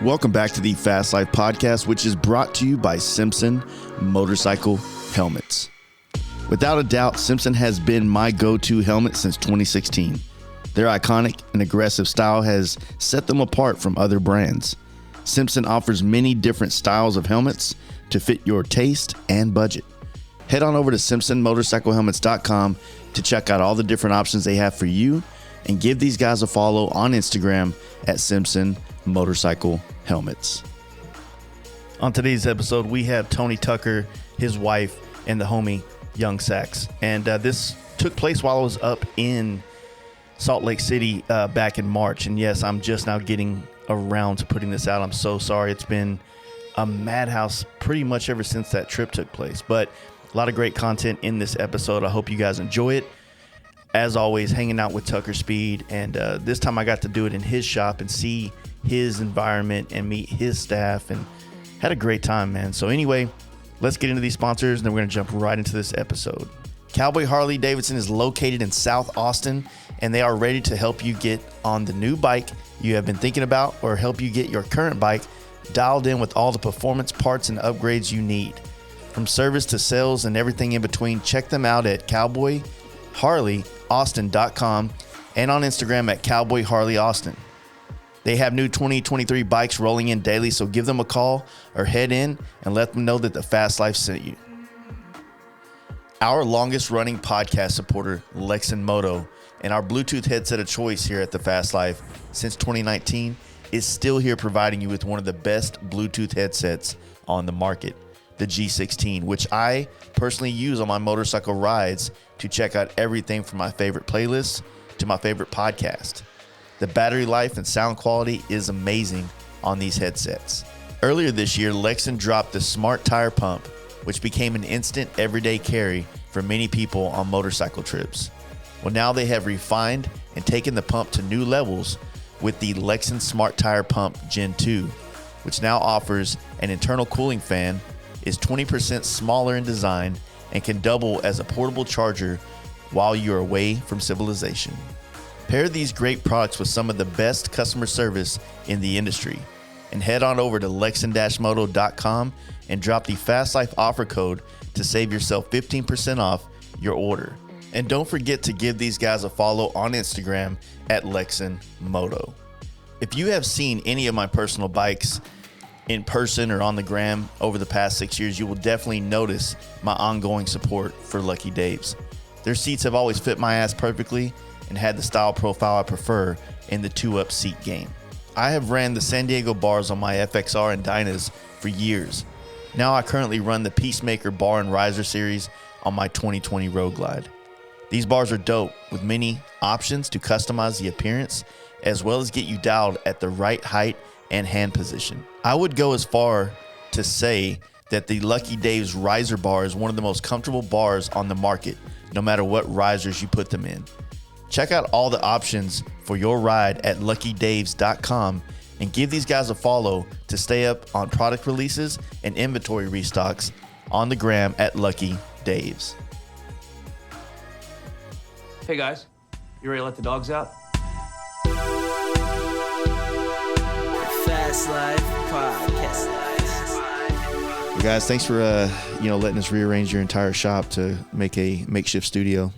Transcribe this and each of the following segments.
Welcome back to the Fast Life Podcast, which is brought to you by Simpson Motorcycle Helmets. Without a doubt, Simpson has been my go-to helmet since 2016. Their iconic and aggressive style has set them apart from other brands. Simpson offers many different styles of helmets to fit your taste and budget. Head on over to simpsonmotorcyclehelmets.com to check out all the different options they have for you, and give these guys a follow on Instagram at Simpson Motorcycle Helmets. On today's episode, we have Tony Tucker, his wife, and the homie Young Sax. And this took place while I was up in Salt Lake City back in March. And yes, I'm just now getting around to putting this out. I'm so sorry. It's been a madhouse pretty much ever since that trip took place. But a lot of great content in this episode. I hope you guys enjoy it. As always, hanging out with Tucker Speed. And this time I got to do it in his shop and see his environment and meet his staff, and had a great time, man. So anyway, let's get into these sponsors, and then we're going to jump right into this episode. Cowboy Harley Davidson is located in South Austin, and they are ready to help you get on the new bike you have been thinking about, or help you get your current bike dialed in with all the performance parts and upgrades you need. From service to sales and everything in between, check them out at cowboyharleyaustin.com and on Instagram at Cowboy Harley Austin. They have new 2023 bikes rolling in daily, so give them a call or head in and let them know that the Fast Life sent you. Our longest running podcast supporter, Lexin Moto, and our Bluetooth headset of choice here at the Fast Life since 2019, is still here providing you with one of the best Bluetooth headsets on the market, the G16, which I personally use on my motorcycle rides to check out everything from my favorite playlists to my favorite podcast. The battery life and sound quality is amazing on these headsets. Earlier this year, Lexin dropped the Smart Tire Pump, which became an instant everyday carry for many people on motorcycle trips. Well, now they have refined and taken the pump to new levels with the Lexin Smart Tire Pump Gen 2, which now offers an internal cooling fan, is 20% smaller in design, and can double as a portable charger while you're away from civilization. Pair these great products with some of the best customer service in the industry, and head on over to lexin-moto.com and drop the Fast Life offer code to save yourself 15% off your order. And don't forget to give these guys a follow on Instagram at Lexin Moto. If you have seen any of my personal bikes in person or on the gram over the past 6 years, you will definitely notice my ongoing support for Lucky Dave's. Their seats have always fit my ass perfectly and had the style profile I prefer in the 2-up seat game. I have ran the San Diego bars on my FXR and Dynas for years. Now I currently run the Peacemaker bar and riser series on my 2020 Road Glide. These bars are dope with many options to customize the appearance, as well as get you dialed at the right height and hand position. I would go as far to say that the Lucky Dave's riser bar is one of the most comfortable bars on the market, no matter what risers you put them in. Check out all the options for your ride at luckydaves.com and give these guys a follow to stay up on product releases and inventory restocks on the gram at Lucky Daves. Hey guys, you ready to let the dogs out? Fast Life Podcast. Well, guys, thanks for letting us rearrange your entire shop to make a makeshift studio.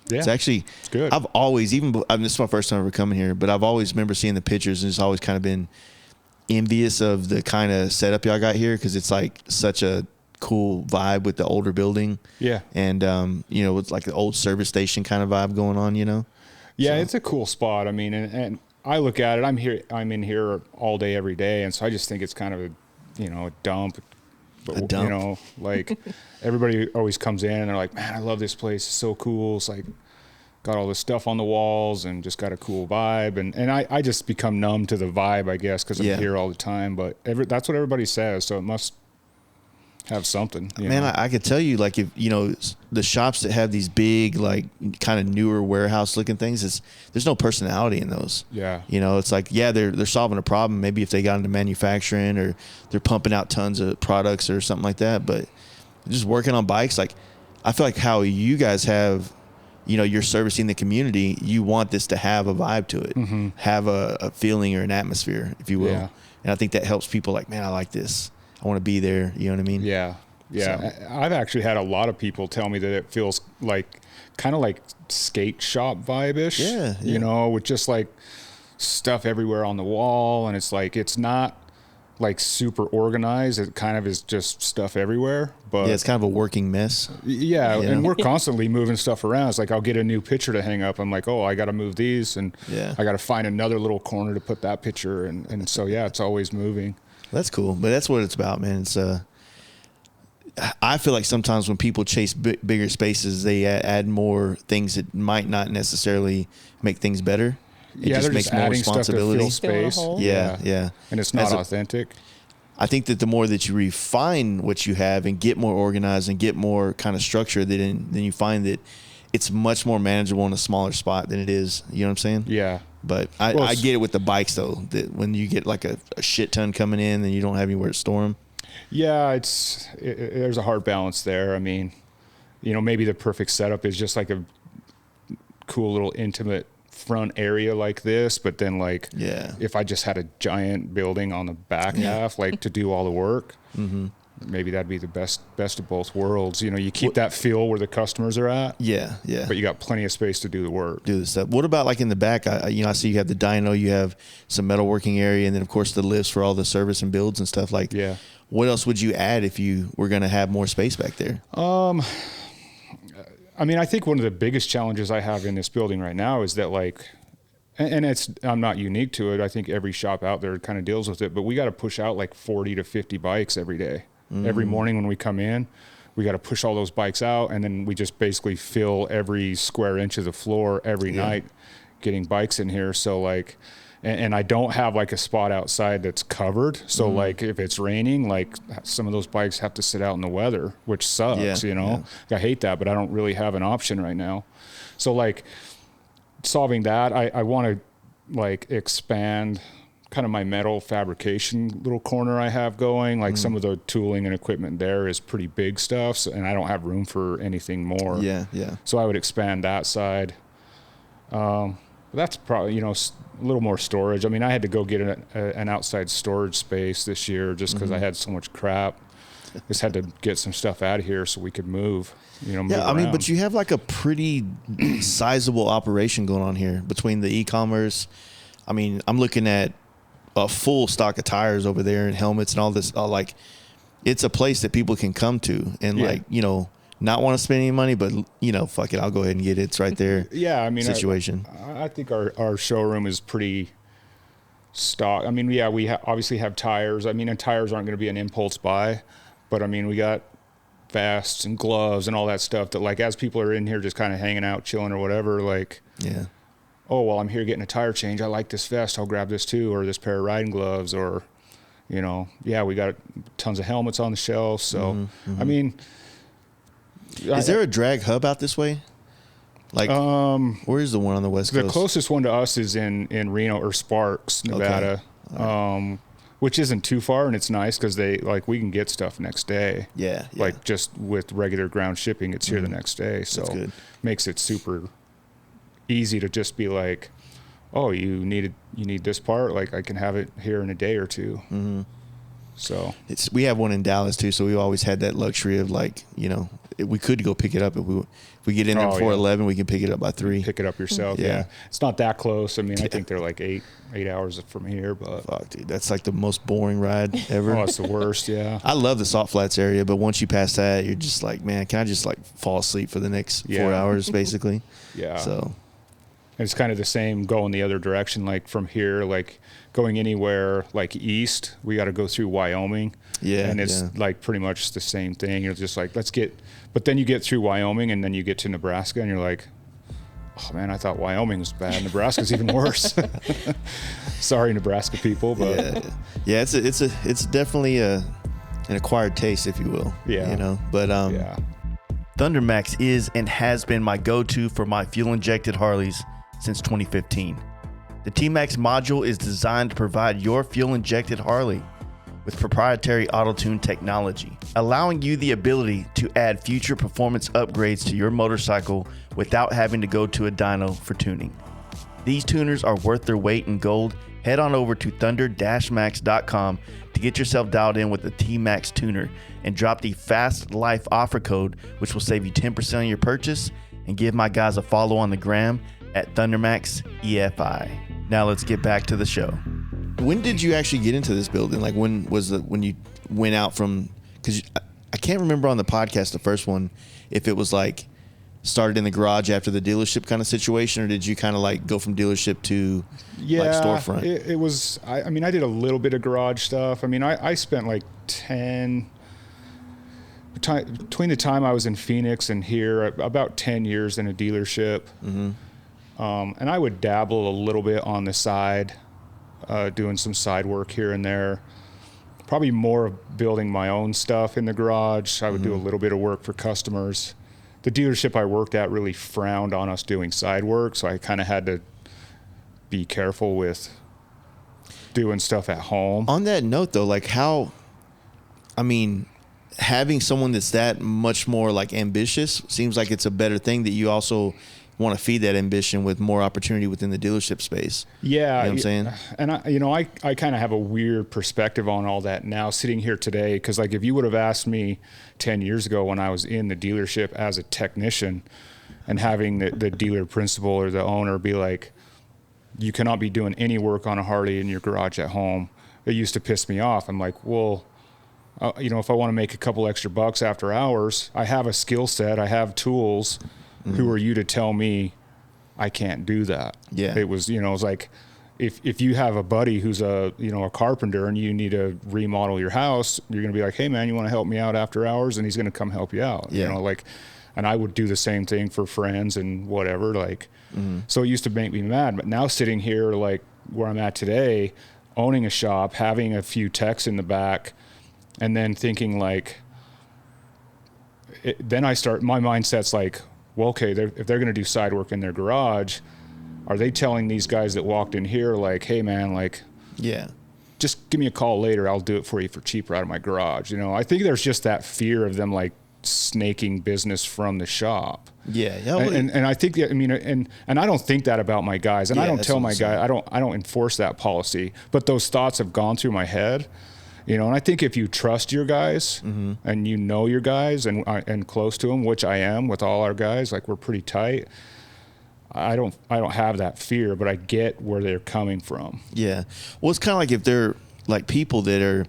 Yeah, It's good. I've always, this is my first time ever coming here, but I've always remember seeing the pictures, and it's always kind of been envious of the kind of setup y'all got here, because it's like such a cool vibe with the older building. Yeah. And, it's like the old service station kind of vibe going on, Yeah, So. It's a cool spot. I mean, and I look at it, I'm in here all day, every day. And so I just think it's kind of a dump. But, A dump. Like everybody always comes in and they're like, man, I love this place. It's so cool. It's like got all this stuff on the walls and just got a cool vibe. And I just become numb to the vibe, I guess, because I'm here all the time. But that's what everybody says. So it must have something. Man, I could tell you, like, if the shops that have these big, like, kind of newer warehouse looking things, there's no personality in those. Yeah. It's like, yeah, they're solving a problem. Maybe if they got into manufacturing or they're pumping out tons of products or something like that. But just working on bikes, like, I feel like how you guys have, you're servicing the community. You want this to have a vibe to it, have a feeling or an atmosphere, if you will. Yeah. And I think that helps people like, man, I like this. I want to be there. You know what I mean? Yeah. Yeah. So. I've actually had a lot of people tell me that it feels like kind of like skate shop vibe-ish. Yeah. You know, with just like stuff everywhere on the wall. And it's like, it's not like super organized. It kind of is just stuff everywhere. But yeah, it's kind of a working mess. Yeah. And we're constantly moving stuff around. It's like, I'll get a new picture to hang up. I'm like, oh, I got to move these. And I got to find another little corner to put that picture. And so, yeah, it's always moving. That's cool. But that's what it's about, man. It's, I feel like sometimes when people chase bigger spaces, they add more things that might not necessarily make things better. It just makes more responsibility. Space. Yeah. And it's not authentic. I think that the more that you refine what you have and get more organized and get more kind of structure, then you find that it's much more manageable in a smaller spot than it is. You know what I'm saying? Yeah. But I get it with the bikes though. That when you get like a shit ton coming in, then you don't have anywhere to store them. Yeah, there's a hard balance there. I mean, you know, maybe the perfect setup is just like a cool little intimate front area like this, but then like if I just had a giant building on the back half, like to do all the work, maybe that'd be the best of both worlds. You know, you keep that feel where the customers are at. Yeah. But you got plenty of space to do the work. Do the stuff. What about like in the back? I see you have the dyno, you have some metalworking area, and then of course the lifts for all the service and builds and stuff like. Yeah. What else would you add if you were going to have more space back there? I mean, I think one of the biggest challenges I have in this building right now is that like, and I'm not unique to it. I think every shop out there kind of deals with it, but we got to push out like 40 to 50 bikes every day. Every morning when we come in, we got to push all those bikes out, and then we just basically fill every square inch of the floor every night getting bikes in here. So like, and I don't have like a spot outside that's covered. So like if it's raining, like some of those bikes have to sit out in the weather, which sucks, you know. I hate that, but I don't really have an option right now. So like solving that, I want to like expand kind of my metal fabrication little corner I have going. Like some of the tooling and equipment there is pretty big stuff, so, and I don't have room for anything more. Yeah. So I would expand that side. That's probably, you know, a little more storage. I mean, I had to go get an outside storage space this year just because I had so much crap. Just had to get some stuff out of here so we could move, you know, move around. I mean, but you have like a pretty sizable operation going on here between the e-commerce. I mean, I'm looking at a full stock of tires over there and helmets and all this. Like, it's a place that people can come to and like, you know, not want to spend any money, but you know, fuck it, I'll go ahead and get it. It's right there. I mean, situation. I think our showroom is pretty stock. I mean, we obviously have tires. I mean, and tires aren't going to be an impulse buy, but I mean, we got vests and gloves and all that stuff that like, as people are in here just kind of hanging out, chilling or whatever, like, oh, well, I'm here getting a tire change. I like this vest. I'll grab this too, or this pair of riding gloves, or, you know, we got tons of helmets on the shelf. So, I mean, is there a drag hub out this way? Like, where's the one on the West Coast? The closest one to us is in Reno or Sparks, Nevada, which isn't too far, and it's nice because we can get stuff next day. Yeah. Like just with regular ground shipping, it's here the next day. So makes it super easy to just be like, oh, you need this part, like I can have it here in a day or two. So we have one in Dallas too, so we always had that luxury of like, you know, we could go pick it up if we get in there before 11, we can pick it up by 3. Pick it up yourself. Yeah. It's not that close. I mean, I think they're like 8 hours from here, but fuck, dude, that's like the most boring ride ever. Oh, it's the worst. Yeah. I love the Salt Flats area, but once you pass that, you're just like, man, can I just like fall asleep for the next 4 hours basically? So it's kind of the same going the other direction, like from here, like going anywhere like east, we got to go through Wyoming. And it's like pretty much the same thing. You're just like, but then you get through Wyoming and then you get to Nebraska and you're like, oh man, I thought Wyoming was bad. Nebraska's even worse. Sorry, Nebraska people, but it's definitely an acquired taste, if you will. You know, but thundermax is and has been my go-to for my fuel-injected Harleys since 2015. The T-Max module is designed to provide your fuel-injected Harley with proprietary auto-tune technology, allowing you the ability to add future performance upgrades to your motorcycle without having to go to a dyno for tuning. These tuners are worth their weight in gold. Head on over to thunder-max.com to get yourself dialed in with the T-Max tuner and drop the Fast Life offer code, which will save you 10% on your purchase, and give my guys a follow on the gram at thundermax-EFI. Now let's get back to the show. When did you actually get into this building? Like when you went out from, because I can't remember on the podcast, the first one, if it was like started in the garage after the dealership kind of situation, or did you kind of like go from dealership to like storefront? It was, I mean, I did a little bit of garage stuff. I mean, I spent like between the time I was in Phoenix and here, about 10 years in a dealership. Mm-hmm. And I would dabble a little bit on the side, doing some side work here and there. Probably more of building my own stuff in the garage. I would do a little bit of work for customers. The dealership I worked at really frowned on us doing side work, so I kind of had to be careful with doing stuff at home. On that note, though, like having someone that's that much more like ambitious seems like it's a better thing, that you also want to feed that ambition with more opportunity within the dealership space. Yeah. You know what I'm saying? And I kind of have a weird perspective on all that now sitting here today. Cause like if you would have asked me 10 years ago when I was in the dealership as a technician and having the dealer principal or the owner be like, you cannot be doing any work on a Harley in your garage at home, it used to piss me off. I'm like, well, if I want to make a couple extra bucks after hours, I have a skill set, I have tools. Mm-hmm. Who are you to tell me I can't do that? Yeah. It was, it's like if you have a buddy who's a carpenter and you need to remodel your house, you're going to be like, hey man, you want to help me out after hours? And he's going to come help you out. Yeah. And I would do the same thing for friends and whatever. So it used to make me mad. But now sitting here, like where I'm at today, owning a shop, having a few techs in the back, and then thinking like, then my mindset's like, well, okay, if they're going to do side work in their garage, are they telling these guys that walked in here like, hey man, like, yeah, just give me a call later, I'll do it for you for cheaper out of my garage? I think there's just that fear of them like snaking business from the shop. Yeah. And I think that, and I don't think that about my guys, and I don't tell my guy, I don't enforce that policy, but those thoughts have gone through my head. And I think if you trust your guys and your guys and close to them, which I am with all our guys, like we're pretty tight. I don't have that fear, but I get where they're coming from. Yeah. Well, it's kind of like if they're like people that are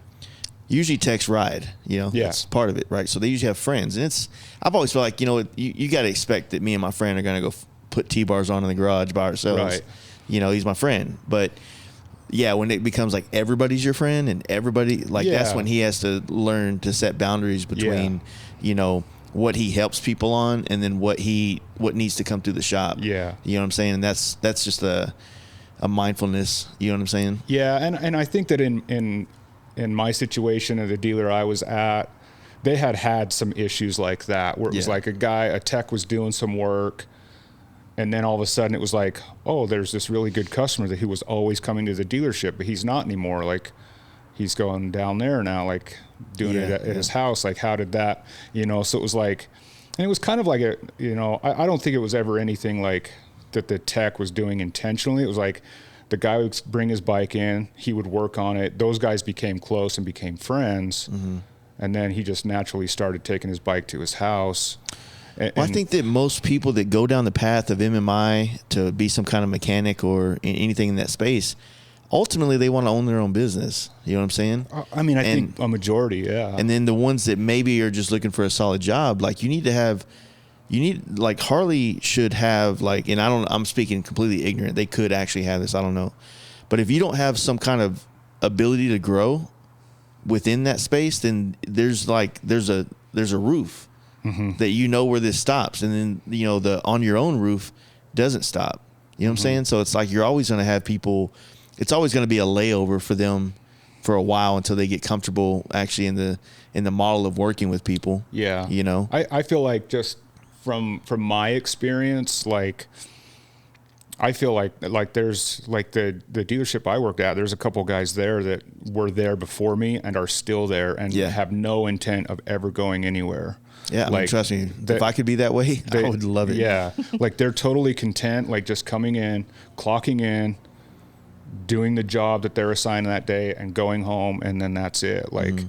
usually techs ride, that's part of it, right? So they usually have friends, and I've always felt like, you got to expect that me and my friend are going to go put T-bars on in the garage by ourselves. Right. He's my friend, but yeah, when it becomes like everybody's your friend and everybody, that's when he has to learn to set boundaries between, what he helps people on and then what needs to come through the shop. Yeah. You know what I'm saying? And that's just a mindfulness, you know what I'm saying? Yeah. And I think that in my situation at the dealer I was at, they had some issues like that where it was like a tech was doing some work, and then all of a sudden it was like, oh, there's this really good customer that he was always coming to the dealership, but he's not anymore. Like he's going down there now, like doing it at his house. Like how did that, so it was like, and it was kind of like I don't think it was ever anything like that the tech was doing intentionally. It was like the guy would bring his bike in, he would work on it. Those guys became close and became friends. Mm-hmm. And then he just naturally started taking his bike to his house. I think that most people that go down the path of MMI to be some kind of mechanic or anything in that space, ultimately they want to own their own business. You know what I'm saying? I think a majority, yeah. And then the ones that maybe are just looking for a solid job, like like Harley should have like, and I'm speaking completely ignorant. They could actually have this. I don't know. But if you don't have some kind of ability to grow within that space, then there's a roof. Mm-hmm. That where this stops, and then the on your own roof doesn't stop. You know what I'm saying? So it's like you're always going to have people. It's always going to be a layover for them for a while until they get comfortable actually in the model of working with people. Yeah, I feel like just from my experience, like I feel like there's like the dealership I worked at. There's a couple guys there that were there before me and are still there and have no intent of ever going anywhere. Yeah, I mean, Like, trust me, if I could be that way, I would love it. Yeah, like they're totally content, like just coming in, clocking in, doing the job that they're assigned that day, and going home, and then that's it. Like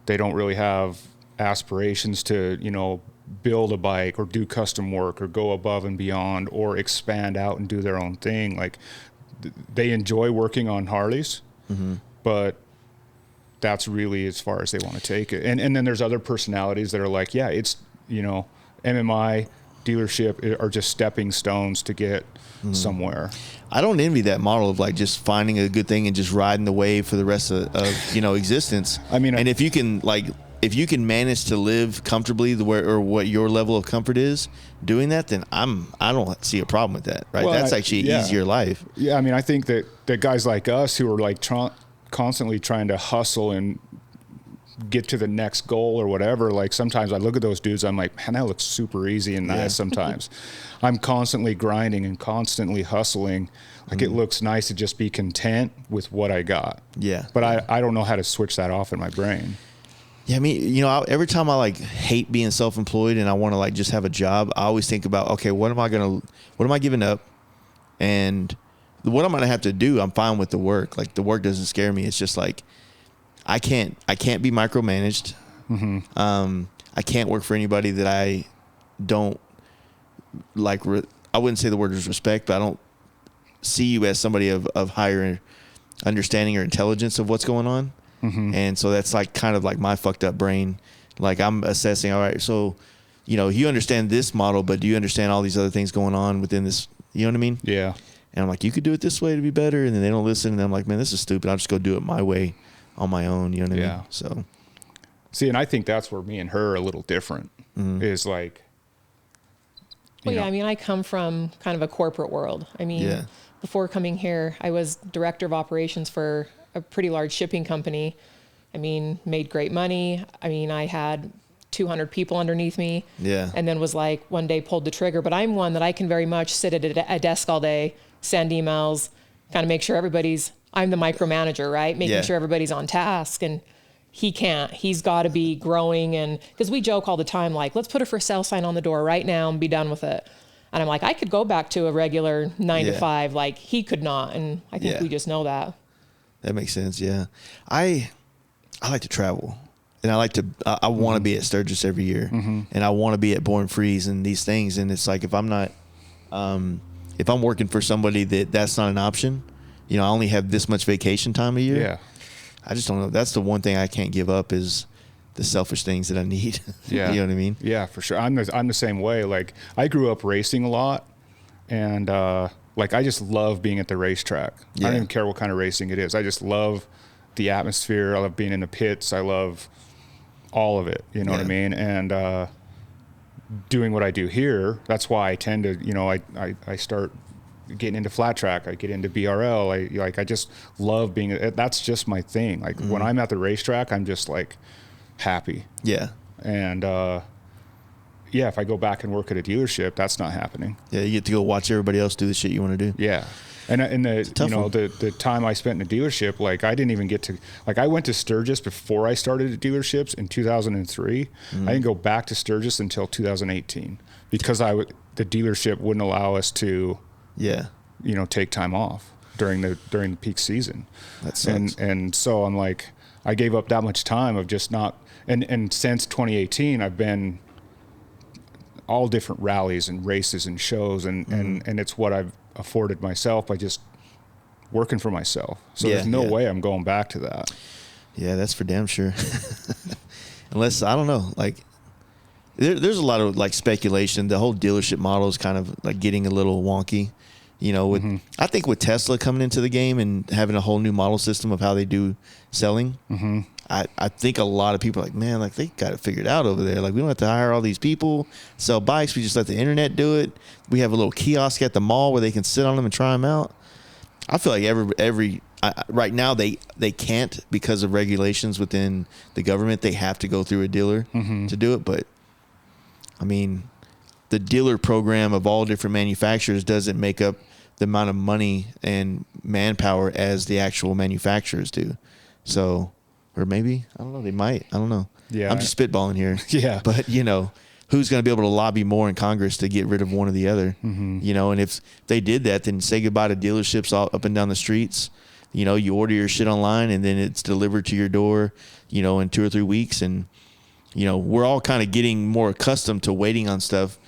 they don't really have aspirations to, you know, build a bike or do custom work or go above and beyond or expand out and do their own thing. Like they enjoy working on Harleys, but that's really as far as they want to take it. And then there's other personalities that are like, yeah, it's, you know, MMI dealership are just stepping stones to get somewhere. I don't envy that model of like just finding a good thing and just riding the wave for the rest of you know, existence. I mean, and if you can manage to live comfortably or what your level of comfort is doing that, then I don't see a problem with that, right? Well, That's actually an easier life. Yeah, I mean, I think that guys like us who are like constantly trying to hustle and get to the next goal or whatever, like sometimes I look at those dudes, I'm like, man, that looks super easy and nice. Sometimes I'm constantly grinding and constantly hustling. Like it looks nice to just be content with what I got. Yeah. But I don't know how to switch that off in my brain. Yeah, I mean, you know, every time I like hate being self-employed and I want to like just have a job, I always think about, okay, what am I giving up? And what I'm going to have to do, I'm fine with the work. Like the work doesn't scare me. It's just like, I can't be micromanaged. I can't work for anybody that I don't like. I wouldn't say the word is respect, but I don't see you as somebody of higher understanding or intelligence of what's going on. And so that's like kind of like my fucked up brain. Like I'm assessing, all right, so, you know, you understand this model, but do you understand all these other things going on within this? You know what I mean? Yeah. And I'm like, you could do it this way to be better. And then they don't listen. And I'm like, man, this is stupid. I'll just go do it my way on my own. You know what I mean? So. See, and I think that's where me and her are a little different is like. Well, yeah, I mean, I come from kind of a corporate world. I mean, before coming here, I was director of operations for a pretty large shipping company. I mean, made great money. I mean, I had 200 people underneath me. Yeah. And then was like, one day pulled the trigger. But I'm one that I can very much sit at a desk all day, send emails, kind of make sure I'm the micromanager, right? Making sure everybody's on task. And he can't. He's got to be growing. And because we joke all the time, like, let's put a for sale sign on the door right now and be done with it. And I'm like, I could go back to a regular 9 to 5. Like, he could not. And I think we just know that. That makes sense. Yeah. I like to travel, and I want to be at Sturgis every year, and I want to be at Born Freeze and these things. And it's like, if I'm not, if I'm working for somebody that's not an option, you know, I only have this much vacation time a year. Yeah. I just don't know. That's the one thing I can't give up is the selfish things that I need. Yeah. You know what I mean? Yeah, for sure. I'm the same way. Like I grew up racing a lot, and, like I just love being at the racetrack. I don't even care what kind of racing it is. I just love the atmosphere. I love being in the pits. I love all of it. You know what I mean? And doing what I do here, that's why I tend to, you know, I start getting into flat track. I get into BRL. I just love being. That's just my thing. Like when I'm at the racetrack, I'm just like happy. Yeah. And yeah, if I go back and work at a dealership, that's not happening. Yeah, you get to go watch everybody else do the shit you want to do. Yeah. And the time I spent in a dealership, like I didn't even get to, like I went to Sturgis before I started at dealerships in 2003. I didn't go back to Sturgis until 2018 because the dealership wouldn't allow us to, take time off during the peak season. That sucks. And so I'm like, I gave up that much time of just not, and since 2018, I've been all different rallies and races and shows, and it's what I've afforded myself by just working for myself. So there's no way I'm going back to that. Yeah, that's for damn sure. Unless, I don't know, like there's a lot of like speculation. The whole dealership model is kind of like getting a little wonky, you know, with, I think with Tesla coming into the game and having a whole new model system of how they do selling, I think a lot of people are like, man, like they got it figured out over there. Like we don't have to hire all these people, sell bikes. We just let the internet do it. We have a little kiosk at the mall where they can sit on them and try them out. I feel like right now they can't because of regulations within the government. They have to go through a dealer to do it. But I mean, the dealer program of all different manufacturers doesn't make up the amount of money and manpower as the actual manufacturers do. So or maybe, I don't know, they might. I don't know. Yeah. I'm just spitballing here. Yeah. But, you know, who's going to be able to lobby more in Congress to get rid of one or the other? Mm-hmm. You know, and if they did that, then say goodbye to dealerships all up and down the streets. You know, you order your shit online and then it's delivered to your door, you know, in 2 or 3 weeks. And, you know, we're all kind of getting more accustomed to waiting on stuff,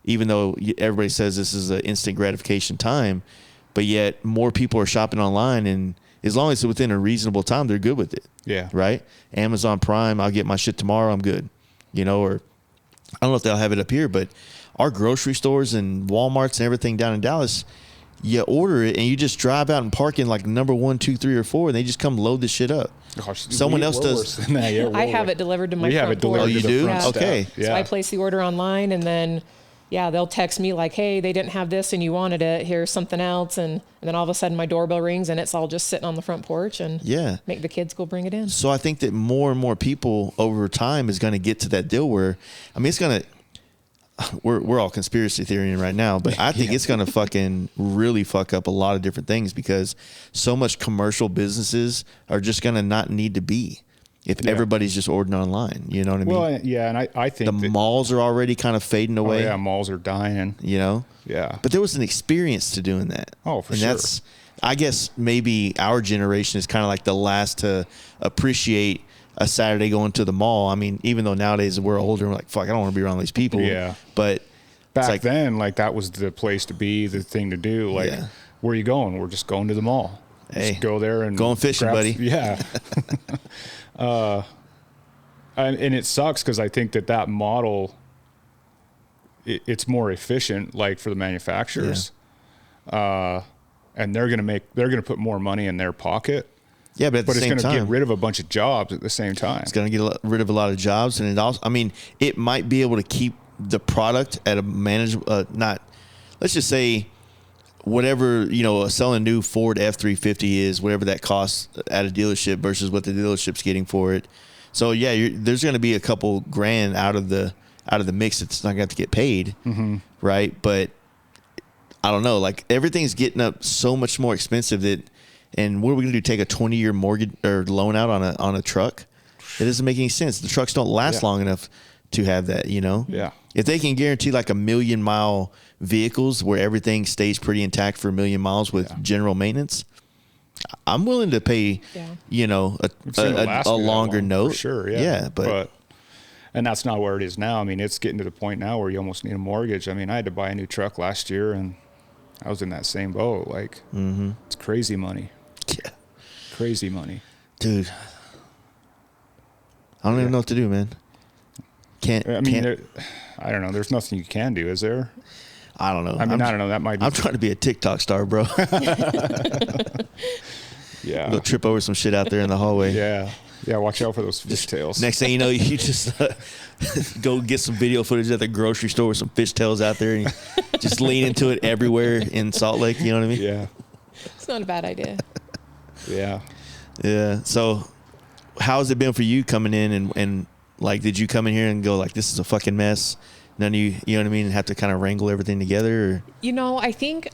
even though everybody says this is an instant gratification time. But yet more people are shopping online, and as long as it's within a reasonable time, they're good with it. Yeah. Right? Amazon Prime, I'll get my shit tomorrow, I'm good. You know, or I don't know if they'll have it up here, but our grocery stores and Walmarts and everything down in Dallas, you order it and you just drive out and park in like number 1, 2, 3, or 4, and they just come load this shit up. Gosh, Someone else does. I have it delivered to my We have front it delivered porch. Oh, you to the do? front Okay. step. Yeah. So I place the order online, and then, yeah, they'll text me like, hey, they didn't have this and you wanted it. Here's something else. And then all of a sudden my doorbell rings and it's all just sitting on the front porch, and make the kids go bring it in. So I think that more and more people over time is going to get to that deal where, I mean, it's going to, we're all conspiracy theorying right now, but I think it's going to fucking really fuck up a lot of different things, because so much commercial businesses are just going to not need to be if everybody's just ordering online. You know what I mean? Well, yeah, and I think the malls are already kind of fading away. Oh, yeah, malls are dying. You know? Yeah. But there was an experience to doing that. Oh, for and sure. that's, I guess maybe our generation is kind of like the last to appreciate a Saturday going to the mall. I mean, even though nowadays we're older, we're like, fuck, I don't want to be around these people. Yeah. But back like, then, like, that was the place to be, the thing to do. Like, where are you going? We're just going to the mall. Hey, just go there and going fishing, buddy. Yeah. And it sucks because I think that model, it's more efficient, like, for the manufacturers. And they're gonna put more money in their pocket. Yeah, but it's going to get rid of a bunch of jobs at the same time. It's going to get rid of a lot of jobs, and it also, I mean, it might be able to keep the product at a manageable, let's just say, whatever, you know, selling a new Ford F-350 is, whatever that costs at a dealership versus what the dealership's getting for it. So yeah, there's going to be a couple grand out of the mix that's not going to have to get paid, right? But I don't know, like, everything's getting up so much more expensive that. And what are we going to do? Take a 20-year mortgage or loan out on a truck? It doesn't make any sense. The trucks don't last long enough to have that, you know? Yeah. If they can guarantee like 1,000,000-mile vehicles where everything stays pretty intact for 1,000,000 miles with general maintenance, I'm willing to pay, you know, a longer note. For sure, yeah. Yeah, but and that's not where it is now. I mean, it's getting to the point now where you almost need a mortgage. I mean, I had to buy a new truck last year, and I was in that same boat. Like, it's crazy money. Yeah. Crazy money. Dude, I don't even know what to do, man. I don't know. There's nothing you can do, is there? I don't know. I mean, I don't know. That might be. I'm trying to be a TikTok star, bro. Yeah. Go trip over some shit out there in the hallway. Yeah. Yeah, watch out for those fishtails. Next thing you know, you just go get some video footage at the grocery store with some fishtails out there, and you just lean into it everywhere in Salt Lake. You know what I mean? Yeah. It's not a bad idea. Yeah. Yeah. So how's it been for you coming in and like, did you come in here and go like, this is a fucking mess? None of you know what I mean? And have to kind of wrangle everything together? Or? You know, I think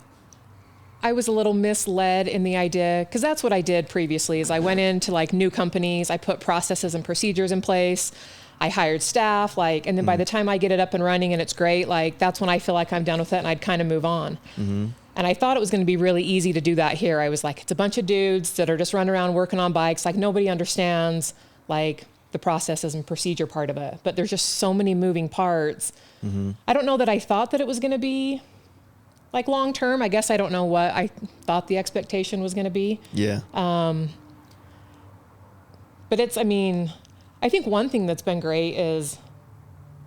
I was a little misled in the idea, because that's what I did previously, is I went into like new companies, I put processes and procedures in place, I hired staff, like, and then by the time I get it up and running and it's great, like, that's when I feel like I'm done with it and I'd kind of move on. And I thought it was going to be really easy to do that here. I was like, it's a bunch of dudes that are just running around working on bikes. Like, nobody understands like the processes and procedure part of it, but there's just so many moving parts. I don't know that I thought that it was going to be like long term. I guess I don't know what I thought the expectation was going to be. Yeah. But it's, I mean, I think one thing that's been great is,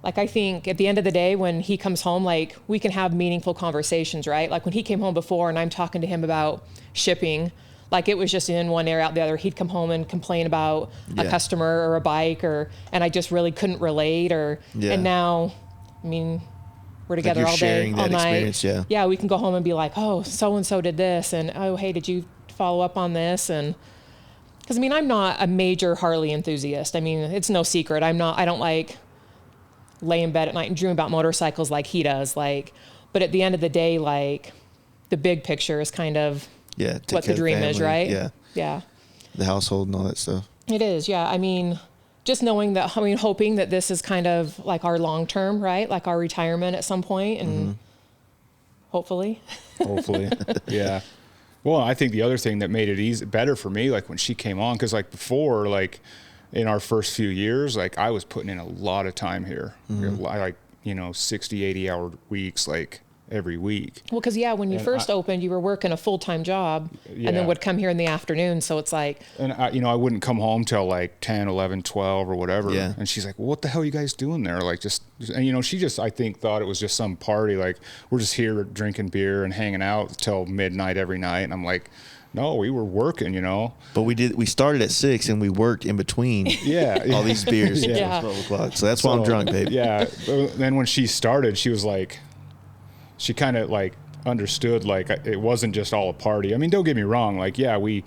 like, I think at the end of the day, when he comes home, like, we can have meaningful conversations, right? Like, when he came home before and I'm talking to him about shipping, like, it was just in one ear out the other. He'd come home and complain about a customer or a bike, and I just really couldn't relate. And now, I mean, we're together like all day, all night. Yeah, we can go home and be like, oh, so-and-so did this. And, oh, hey, did you follow up on this? And because, I mean, I'm not a major Harley enthusiast. I mean, it's no secret. I don't like lay in bed at night and dream about motorcycles like he does. Like, but at the end of the day, like, the big picture is kind of what the dream is, right? Yeah. Yeah. The household and all that stuff. It is. Yeah. I mean, just knowing that, I mean, hoping that this is kind of like our long-term, right? Like our retirement at some point, and hopefully. Yeah. Well, I think the other thing that made it better for me, like when she came on, because like before, like in our first few years, like I was putting in a lot of time here, like 60, 80 hour weeks, like every week. Well, because when you first opened, you were working a full-time job, and then would come here in the afternoon. So it's like, and I wouldn't come home till like 10, 11, 12 or whatever. Yeah. And she's like, well, what the hell are you guys doing there? Like and she just, I think, thought it was just some party. Like we're just here drinking beer and hanging out till midnight every night. And I'm like, no, we were working, But we started at 6 and we worked in between all these beers until 12 o'clock. So that's why I'm drunk, babe. Yeah. Then when she started, she was like, she kind of like understood, like it wasn't just all a party. I mean, don't get me wrong. Like, yeah, we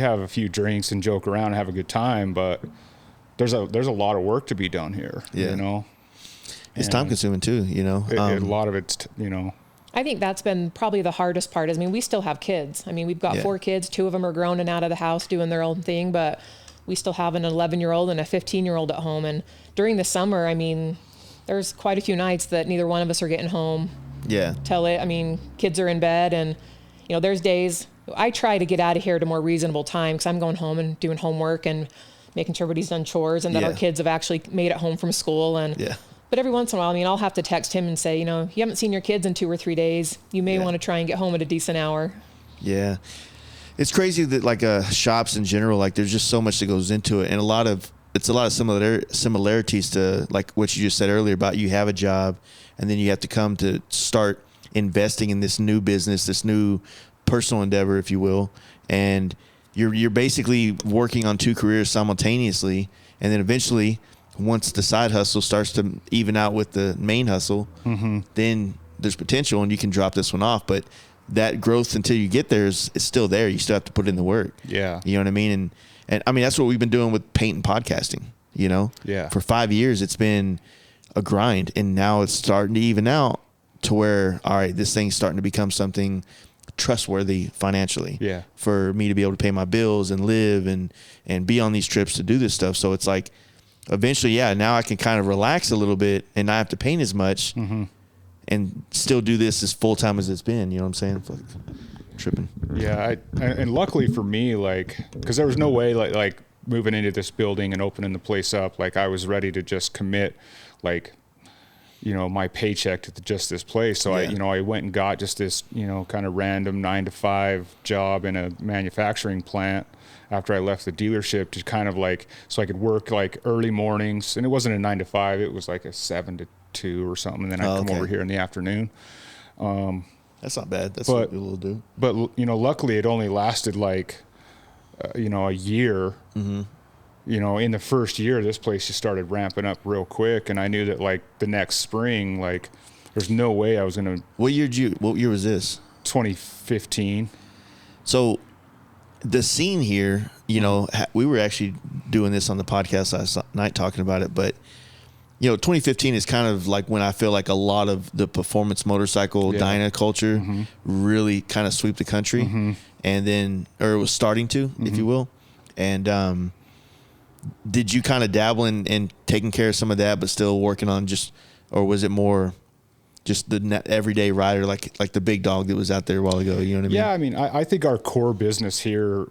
have a few drinks and joke around and have a good time, but there's a lot of work to be done here, It's time consuming too, a lot of it's, I think that's been probably the hardest part. I mean, we still have kids. I mean, we've got 4 kids. 2 of them are grown and out of the house doing their own thing, but we still have an 11-year-old and a 15-year-old at home. And during the summer, I mean, there's quite a few nights that neither one of us are getting home. Yeah. Kids are in bed, and there's days I try to get out of here at a more reasonable time because I'm going home and doing homework and making sure everybody's done chores and that our kids have actually made it home from school. And but every once in a while, I mean, I'll have to text him and say, you haven't seen your kids in 2 or 3 days. You may want to try and get home at a decent hour. Yeah. It's crazy that like shops in general, like there's just so much that goes into it, and it's a lot of similarities to like what you just said earlier about you have a job and then you have to come to start investing in this new business, this new personal endeavor, if you will. And you're basically working on 2 careers simultaneously. And then eventually, once the side hustle starts to even out with the main hustle, then there's potential and you can drop this one off. But that growth until you get there is still there. You still have to put in the work. Yeah. You know what I mean? And I mean, that's what we've been doing with paint and podcasting, Yeah. For 5 years, it's been a grind, and now it's starting to even out to where, all right, this thing's starting to become something trustworthy financially. Yeah. For me to be able to pay my bills and live and be on these trips to do this stuff. So it's like, eventually, now I can kind of relax a little bit and not have to paint as much and still do this as full time as it's been. You know what I'm saying? It's like tripping. Yeah. And luckily for me, like, cause there was no way like moving into this building and opening the place up, like I was ready to just commit, like, my paycheck to just this place. So I went and got just this, kind of random 9-to-5 job in a manufacturing plant after I left the dealership to kind of like, so I could work like early mornings, and it wasn't a 9-to-5, it was like a 7 to 2 or something. And then I'd come over here in the afternoon. That's not bad. That's what we'll do. But, luckily it only lasted like, a year. In the first year, this place just started ramping up real quick. And I knew that like the next spring, like there's no way I was going to. What year was this? 2015. So the scene here, we were actually doing this on the podcast last night talking about it, but 2015 is kind of like when I feel like a lot of the performance motorcycle dyna culture really kind of sweep the country, and then, or it was starting to, if you will. And did you kind of dabble in taking care of some of that, but still working on or was it more just the everyday rider, like the big dog that was out there a while ago? You know what I mean? Yeah, I mean, I think our core business here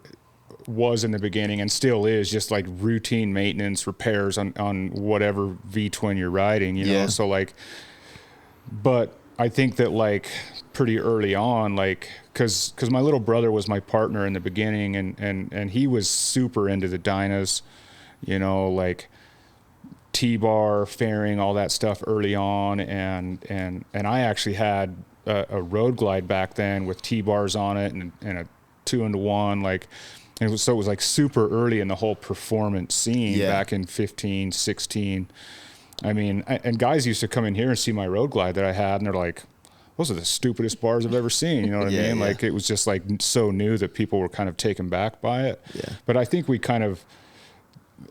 was in the beginning and still is just like routine maintenance, repairs on whatever V-twin you're riding, So like, but I think that like pretty early on, like, cause my little brother was my partner in the beginning, and he was super into the dynas, like T-bar, fairing, all that stuff early on. And I actually had a road glide back then with T-bars on it and a 2-1, like, and it was like super early in the whole performance scene back in 15, 16. I mean, and guys used to come in here and see my road glide that I had, and they're like, those are the stupidest bars I've ever seen. You know what I mean? Like, it was just like so new that people were kind of taken back by it. Yeah. But I think we kind of,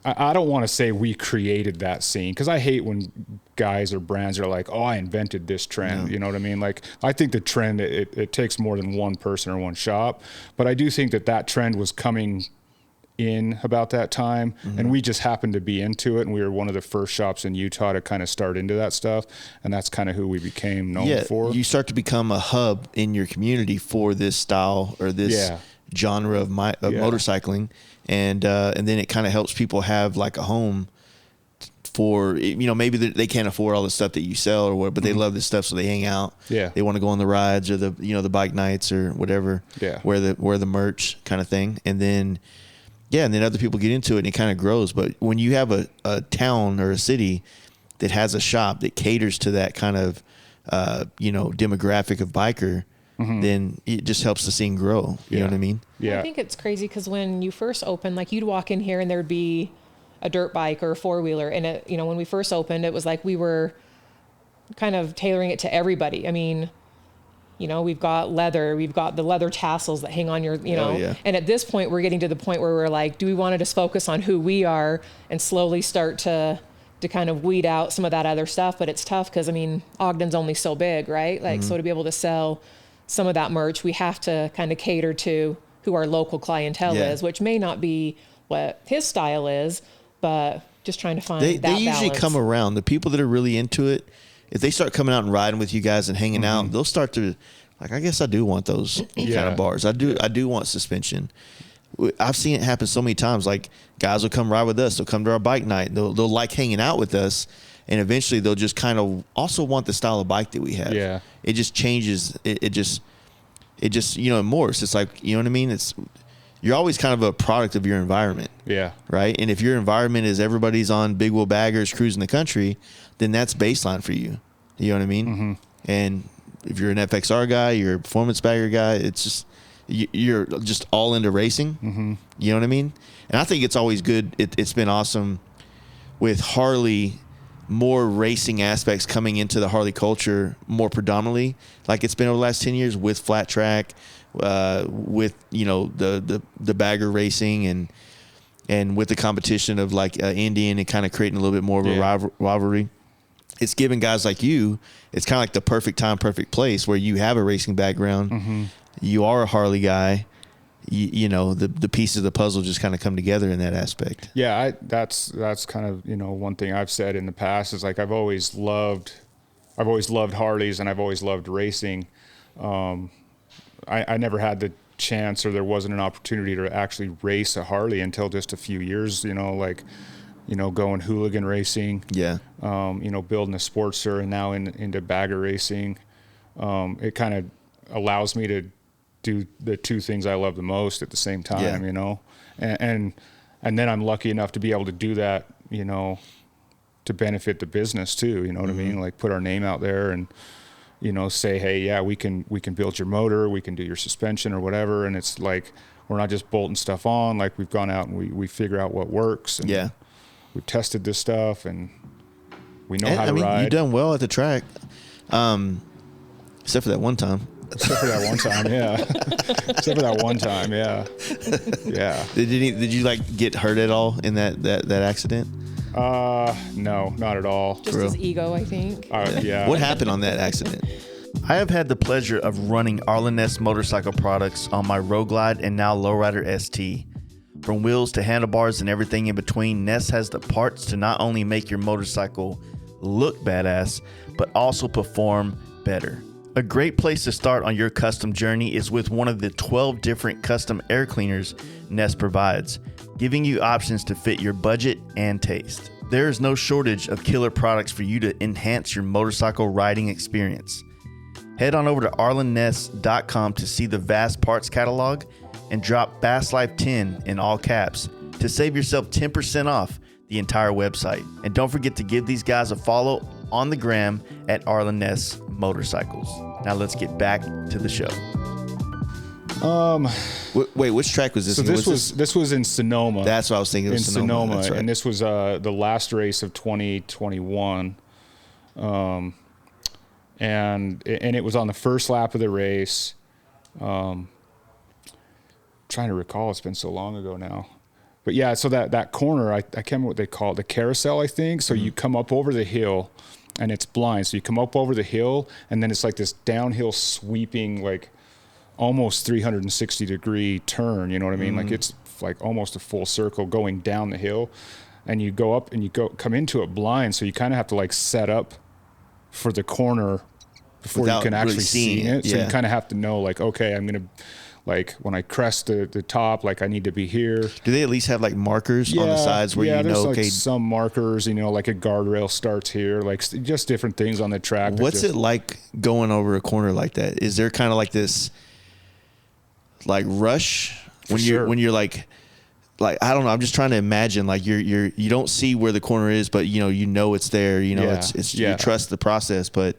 I don't want to say we created that scene, because I hate when guys or brands are like, oh, I invented this trend. You know what I mean? Like, I think the trend, it takes more than one person or one shop. But I do think that trend was coming in about that time, and we just happened to be into it, and we were one of the first shops in Utah to kind of start into that stuff, and that's kind of who we became known for. You start to become a hub in your community for this style or this genre of motorcycling, and then it kind of helps people have like a home for, you know, maybe they can't afford all the stuff that you sell or what, but they love this stuff, so they hang out. Yeah, they want to go on the rides or the, you know, the bike nights or whatever. Yeah, wear the merch kind of thing, and then other people get into it and it kind of grows. But when you have a town or a city that has a shop that caters to that kind of you know, demographic of biker, then it just helps the scene grow. You know what I mean? Yeah. I think it's crazy because when you first opened, like, you'd walk in here and there'd be a dirt bike or a four-wheeler, and it, you know, when we first opened, it was like we were kind of tailoring it to everybody. I mean, you know, we've got the leather tassels that hang on your, you know, and at this point we're getting to the point where we're like, do we want to just focus on who we are and slowly start to kind of weed out some of that other stuff? But it's tough because, I mean, Ogden's only so big, right? Like, so to be able to sell some of that merch, we have to kind of cater to who our local clientele is, which may not be what his style is, but just trying to find that balance. They usually come around. The people that are really into it, if they start coming out and riding with you guys and hanging out, they'll start to, like, I guess I do want those kind of bars. I do want suspension. I've seen it happen so many times. Like, guys will come ride with us. They'll come to our bike night. They'll like hanging out with us, and eventually they'll just kind of also want the style of bike that we have. Yeah, it just changes. It just you know, it morphs. It's like, you know what I mean? You're always kind of a product of your environment. Yeah. Right? And if your environment is everybody's on big wheel baggers cruising the country, then that's baseline for you. You know what I mean? And if you're an FXR guy, you're a performance bagger guy, it's just, you're just all into racing. You know what I mean? And I think it's always good. It's been awesome with Harley, more racing aspects coming into the Harley culture more predominantly, like it's been over the last 10 years with flat track, with, you know, the bagger racing and with the competition of like Indian and kind of creating a little bit more of a rivalry. It's given guys like you, it's kind of like the perfect time, perfect place where you have a racing background. You are a Harley guy. You know, the pieces of the puzzle just kind of come together in that aspect. Yeah, that's kind of, you know, one thing I've said in the past is, like, I've always loved Harleys and I've always loved racing. I never had the chance, or there wasn't an opportunity to actually race a Harley until just a few years, you know, like, you know, going hooligan racing, you know, building a Sportster, and now into bagger racing. It kind of allows me to do the two things I love the most at the same time, you know, and then I'm lucky enough to be able to do that, you know, to benefit the business too. You know what I mean? Like, put our name out there and, you know, say, hey, yeah, we can build your motor, we can do your suspension or whatever. And it's like, we're not just bolting stuff on. Like, we've gone out and we figure out what works. And we've tested this stuff and we know how to ride. You've done well at the track, except for that one time. Except for that one time, Except for that one time, yeah. Did you like get hurt at all in that accident? No, not at all. Just his ego, I think. What happened on that accident? I have had the pleasure of running Arlen Ness motorcycle products on my Road Glide and now Lowrider ST. From wheels to handlebars and everything in between, Ness has the parts to not only make your motorcycle look badass, but also perform better. A great place to start on your custom journey is with one of the 12 different custom air cleaners Ness provides, giving you options to fit your budget and taste. There is no shortage of killer products for you to enhance your motorcycle riding experience. Head on over to arlenness.com to see the vast parts catalog and drop FastLife10 in all caps to save yourself 10% off the entire website. And don't forget to give these guys a follow on the gram at Arlen Ness Motorcycles. Now let's get back to the show. Wait, which track was this? So this was in Sonoma. That's what I was thinking. In Sonoma, right. And this was the last race of 2021. And it was on the first lap of the race. Trying to recall, it's been so long ago now. But yeah, so that corner, I can't remember what they call it, the carousel, I think. So you come up over the hill, and it's blind. So you come up over the hill, and then it's like this downhill sweeping, like almost 360-degree turn. You know what I mean? Like, it's like almost a full circle going down the hill, and you go up and you come into it blind. So you kind of have to like set up for the corner before Without you can actually really see seeing it. it. So Yeah. you kind of have to know like, okay, I'm going to, like when I crest the top, like I need to be here. Do they at least have like markers on the sides where you there's know, like okay, some markers, you know, like a guardrail starts here, like just different things on the track. what's it like going over a corner like that? Is there kind of like this like rush when you're like I don't know, I'm just trying to imagine like you don't see where the corner is, but you know it's there, it's you trust the process, but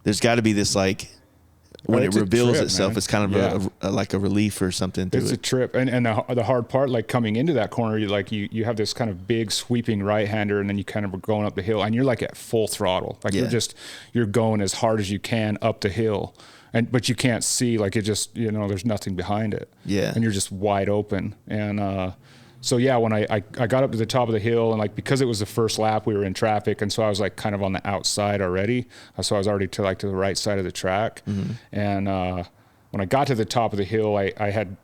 there's got to be this like when it reveals itself, man. It's kind of like a relief or something. It's a trip, and the hard part, like coming into that corner, you have this kind of big sweeping right hander, and then you kind of are going up the hill, and you're like at full throttle, like you're going as hard as you can up the hill, but you can't see, like it just there's nothing behind it, and you're just wide open, and so yeah, when I got up to the top of the hill, and like because it was the first lap, we were in traffic, and so I was like kind of on the outside already. So I was already to the right side of the track, and when I got to the top of the hill, I had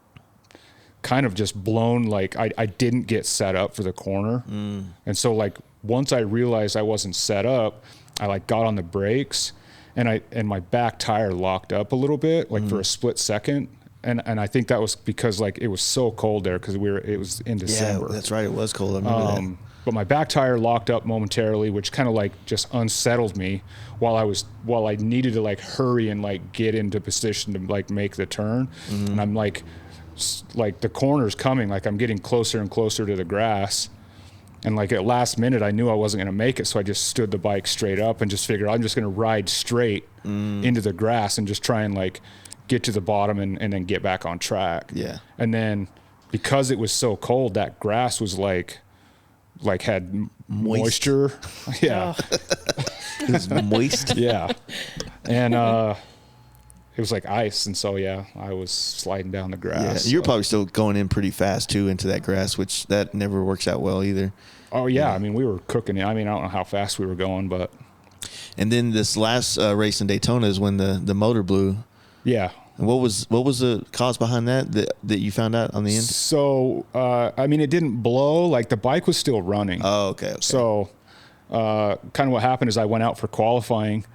kind of just blown, like I didn't get set up for the corner, and so like once I realized I wasn't set up, I like got on the brakes, and my back tire locked up a little bit, like for a split second. And I think that was because like it was so cold there because it was in December. Yeah, that's right. It was cold. I remember that. But my back tire locked up momentarily, which kind of like just unsettled me while I needed to like hurry and like get into position to like make the turn. And I'm like the corner's coming, like I'm getting closer and closer to the grass. And like at last minute, I knew I wasn't going to make it. So I just stood the bike straight up and just figured I'm just going to ride straight into the grass and just try and like get to the bottom and then get back on track. Yeah. And then because it was so cold, that grass was like had moisture. Yeah. It was moist. Yeah. And it was like ice. And so, yeah, I was sliding down the grass. Yeah. You're probably still going in pretty fast too into that grass, which that never works out well either. Oh yeah. I mean, we were cooking it. I mean, I don't know how fast we were going, but. And then this last race in Daytona is when the motor blew. Yeah. And what was the cause behind that you found out on the end? So, I mean, it didn't blow. Like, the bike was still running. Oh, okay. So, kind of what happened is I went out for qualifying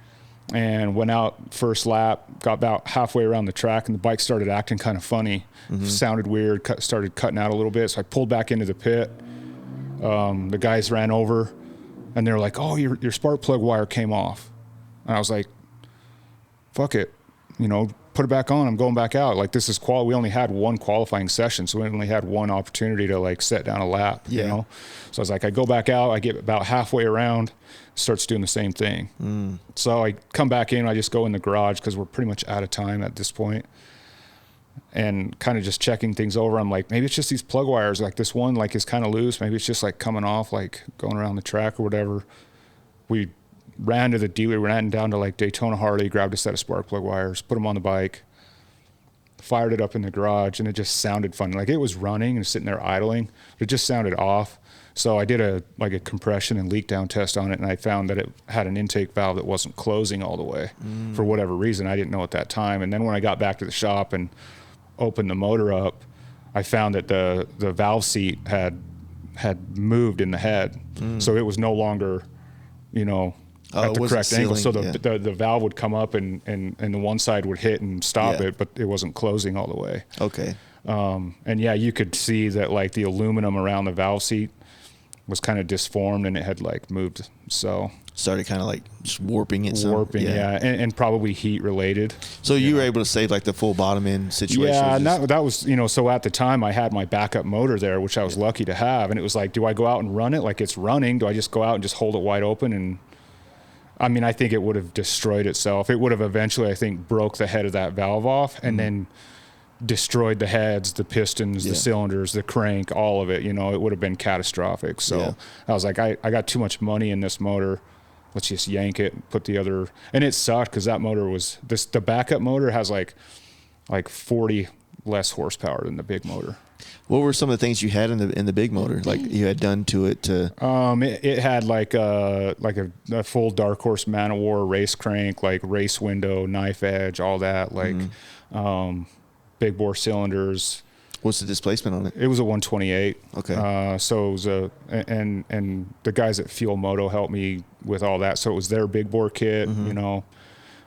and went out first lap, got about halfway around the track, and the bike started acting kind of funny. Sounded weird, started cutting out a little bit. So I pulled back into the pit. The guys ran over, and they were like, oh, your spark plug wire came off. And I was like, fuck it. Put it back on. I'm going back out. Like, this is we only had one qualifying session, so we only had one opportunity to like set down a lap, So I was like, I go back out, I get about halfway around, starts doing the same thing. So I come back in, I just go in the garage because we're pretty much out of time at this point. And kind of just checking things over. I'm like, maybe it's just these plug wires. Like this one like is kind of loose. Maybe it's just like coming off, like going around the track or whatever. We ran to the dealer, ran down to like Daytona Harley, grabbed a set of spark plug wires, put them on the bike, fired it up in the garage, and it just sounded funny. Like it was running and sitting there idling, but it just sounded off. So I did a compression and leak down test on it, and I found that it had an intake valve that wasn't closing all the way for whatever reason. I didn't know at that time. And then when I got back to the shop and opened the motor up, I found that the valve seat had moved in the head. So it was no longer, at the correct angle. So the valve would come up and the one side would hit and stop it, but it wasn't closing all the way. Okay. And yeah, you could see that like the aluminum around the valve seat was kind of disformed and it had like moved. So started kind of like just warping it. Yeah. And probably heat related. So you were able to save like the full bottom end situation. Yeah, and that was, so at the time I had my backup motor there, which I was lucky to have. And it was like, do I go out and run it like it's running? Do I just go out and just hold it wide open? And I mean, I think it would have destroyed itself. It would have eventually, I think, broke the head of that valve off and then destroyed the heads, the pistons, the cylinders, the crank, all of it. It would have been catastrophic. So I was like, I got too much money in this motor. Let's just yank it and put the other. And it sucked because that motor was the backup motor has like 40 less horsepower than the big motor. What were some of the things you had in the big motor, like you had done to it to? It had like a full Dark Horse Man of War race crank, like race window, knife edge, all that, like big bore cylinders. What's the displacement on it? It was a 128. Okay. So it was and the guys at Fuel Moto helped me with all that. So it was their big bore kit, you know,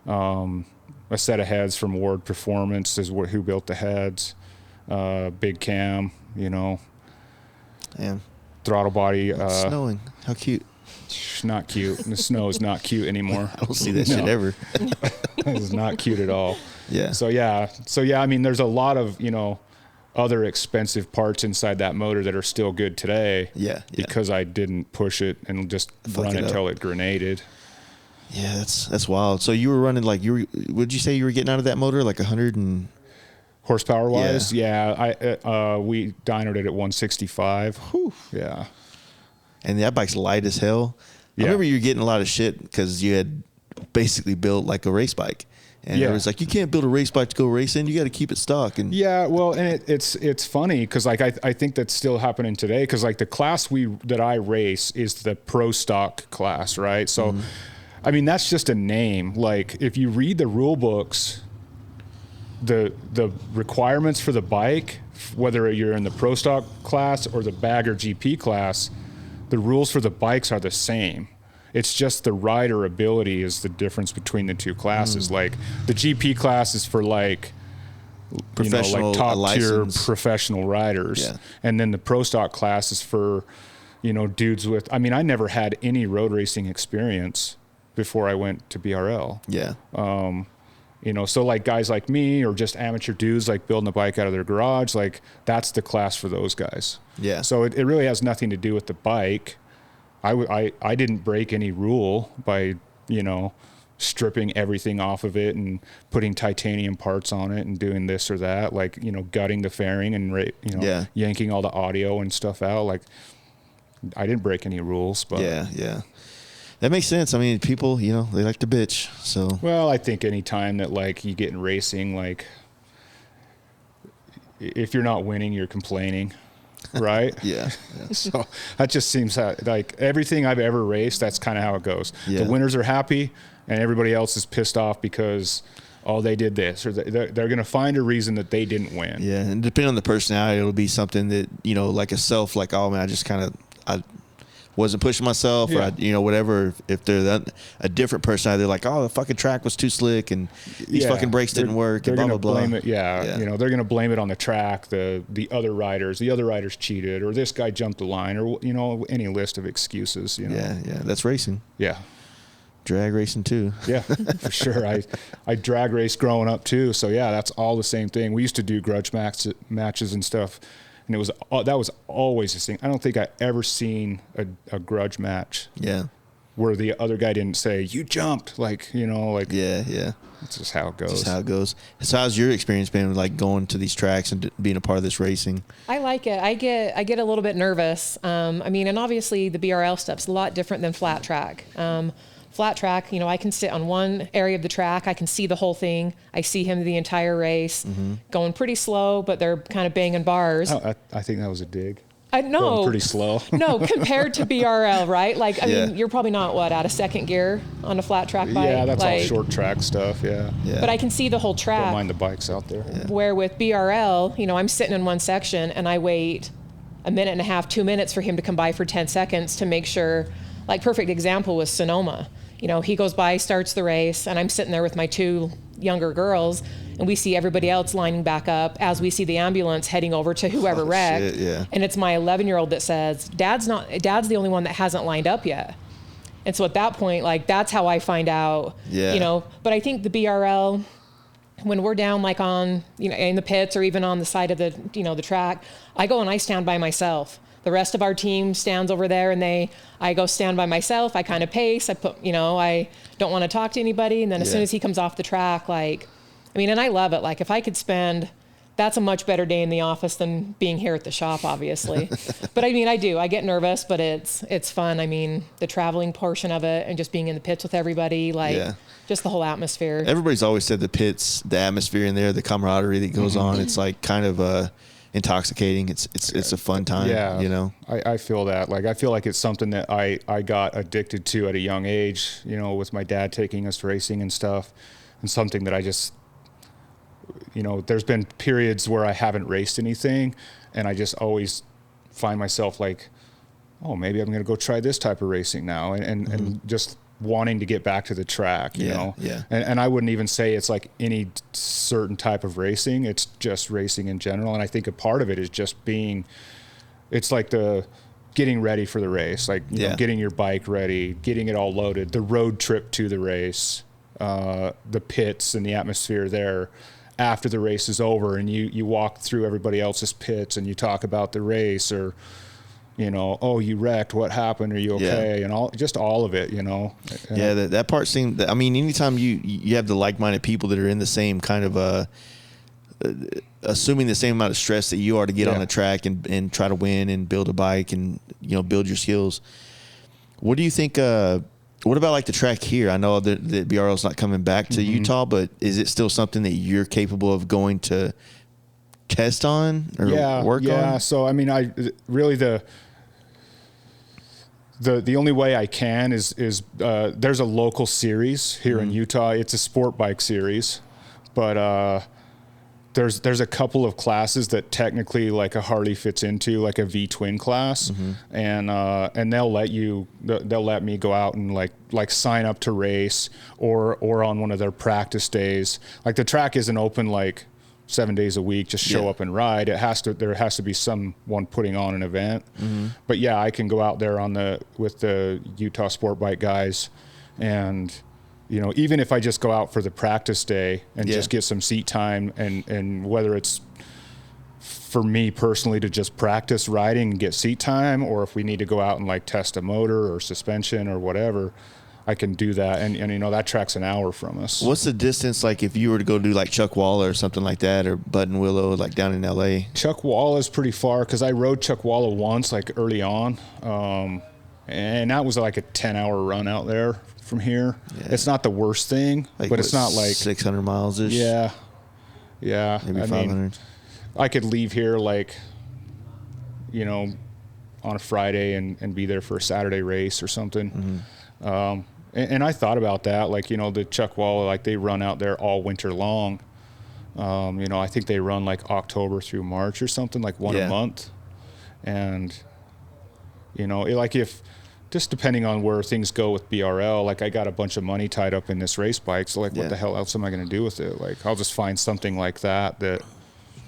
a set of heads from Ward Performance is who built the heads, big cam, you know, Damn. throttle body. It's snowing. How cute. Not cute. The snow is not cute anymore. I don't see that shit ever. It's not cute at all. Yeah. So yeah. I mean, there's a lot of, you know, other expensive parts inside that motor that are still good today. Yeah. Because I didn't push it and just run it till it grenaded. Yeah, that's wild. So you were running like would you say you were getting out of that motor like 100 and horsepower wise? Yeah. We dynoed it at 165. Whew. Yeah. And that bike's light as hell. I remember you were getting a lot of shit because you had basically built like a race bike. And it was like, you can't build a race bike to go racing. You got to keep it stock. And yeah, well, and it's funny because like I think that's still happening today because like the class that I race is the pro stock class, right? So, I mean, that's just a name. Like if you read the rule books, the requirements for the bike, whether you're in the pro stock class or the bagger GP class, the rules for the bikes are the same. It's just the rider ability is the difference between the two classes. Like the GP class is for like, professional, you know, like top license. tier professional riders. Yeah. And then the pro stock class is for, you know, dudes with, I mean, I never had any road racing experience before I went to BRL. Yeah. You know, so like guys like me or just amateur dudes like building a bike out of their garage, like that's the class for those guys. Yeah. So it really has nothing to do with the bike. I didn't break any rule by, you know, stripping everything off of it and putting titanium parts on it and doing this or that, like, you know, gutting the fairing and, you know, yanking all the audio and stuff out. Like I didn't break any rules, but yeah. That makes sense. I mean, people, you know, they like to bitch. So, well, I think any time that like you get in racing, like if you're not winning, you're complaining, right? yeah. So that just seems like everything I've ever raced, that's kind of how it goes. Yeah. The winners are happy and everybody else is pissed off because, oh, they did this, or they're going to find a reason that they didn't win. Yeah. And depending on the personality, it'll be something that, you know, like a self, like, oh man, I wasn't pushing myself, or you know, whatever. If they're a different person, they're like, oh, the fucking track was too slick and these fucking brakes didn't work. They're and going blah, to blah, blame blah. it. You know, they're going to blame it on the track, the other riders. The other riders cheated, or this guy jumped the line, or, you know, any list of excuses. You know. Yeah. That's racing. Yeah. Drag racing too. Yeah, for sure. I drag raced growing up too. So yeah, that's all the same thing. We used to do grudge matches and stuff. And that was always the thing. I don't think I ever seen a grudge match. Yeah. Where the other guy didn't say, you jumped. Like, you know, like. Yeah. That's just how it goes. Just how it goes. So how's your experience been with like going to these tracks and being a part of this racing? I like it. I get a little bit nervous. I mean, and obviously the BRL stuff's a lot different than flat track. Flat track, you know, I can sit on one area of the track. I can see the whole thing. I see him the entire race, going pretty slow, but they're kind of banging bars. Oh, I think that was a dig. I know. Going pretty slow. No, compared to BRL, right? Like, I mean, you're probably not, out of second gear on a flat track bike? Yeah, that's like, all short track stuff, yeah. But I can see the whole track. Don't mind the bikes out there. Yeah. Where with BRL, you know, I'm sitting in one section and I wait a minute and a half, 2 minutes for him to come by for 10 seconds to make sure, like perfect example was Sonoma. You know, he goes by, starts the race, and I'm sitting there with my two younger girls, and we see everybody else lining back up as we see the ambulance heading over to whoever wrecked. Shit, yeah. And it's my 11-year-old that says, Dad's the only one that hasn't lined up yet. And so at that point, like, that's how I find out, you know. But I think the BRL, when we're down like on, you know, in the pits or even on the side of the, you know, the track, I go and I stand by myself. The rest of our team stands over there and I go stand by myself. I kind of pace. I put, you know, I don't want to talk to anybody. And then as soon as he comes off the track, like, I mean, and I love it. Like if I could spend, that's a much better day in the office than being here at the shop, obviously. But I mean, I get nervous, but it's fun. I mean, the traveling portion of it and just being in the pits with everybody, like just the whole atmosphere. Everybody's always said the pits, the atmosphere in there, the camaraderie that goes on. It's like kind of intoxicating. It's a fun time. Yeah, you know. I feel that. Like I feel like it's something that I got addicted to at a young age. You know, with my dad taking us racing and stuff, and something that I just there's been periods where I haven't raced anything, and I just always find myself like, oh, maybe I'm going to go try this type of racing now, and just wanting to get back to the track, you know? Yeah. And I wouldn't even say it's like any certain type of racing. It's just racing in general. And I think a part of it is just it's like the getting ready for the race, like you know, getting your bike ready, getting it all loaded, the road trip to the race, the pits and the atmosphere there after the race is over, and you walk through everybody else's pits and you talk about the race, or oh, you wrecked, what happened, are you okay, and all of it, that part seemed, I mean, anytime you have the like-minded people that are in the same kind of assuming the same amount of stress that you are to get on a track and try to win and build a bike and build your skills. What do you think? What about like the track here? I know that BRL is not coming back to Utah, but is it still something that you're capable of going to test on or work on? Yeah. So I mean, I really the only way I can is there's a local series here in Utah. It's a sport bike series, but there's a couple of classes that technically like a Harley fits into, like a V twin class, and they'll let me go out and like sign up to race or on one of their practice days. Like the track isn't open like 7 days a week, just show up and ride. There has to be someone putting on an event. But yeah, I can go out there with the Utah sport bike guys, and even if I just go out for the practice day and just get some seat time, and whether it's for me personally to just practice riding and get seat time, or if we need to go out and like test a motor or suspension or whatever, I can do that. And that track's an hour from us. What's the distance like if you were to go do like Chuckwalla or something like that, or Button Willow, like down in LA? Chuckwalla is pretty far, because I rode Chuckwalla once, like early on. And that was like a 10-hour run out there from here. It's not the worst thing, but it's not like 600 miles ish. Yeah. Maybe 500. I could leave here like, on a Friday and be there for a Saturday race or something. And I thought about that, like, the Chuckwalla, like they run out there all winter long. I think they run like October through March or something, like one a month. And, like if, just depending on where things go with BRL, like I got a bunch of money tied up in this race bike, so like what the hell else am I going to do with it? Like I'll just find something like that that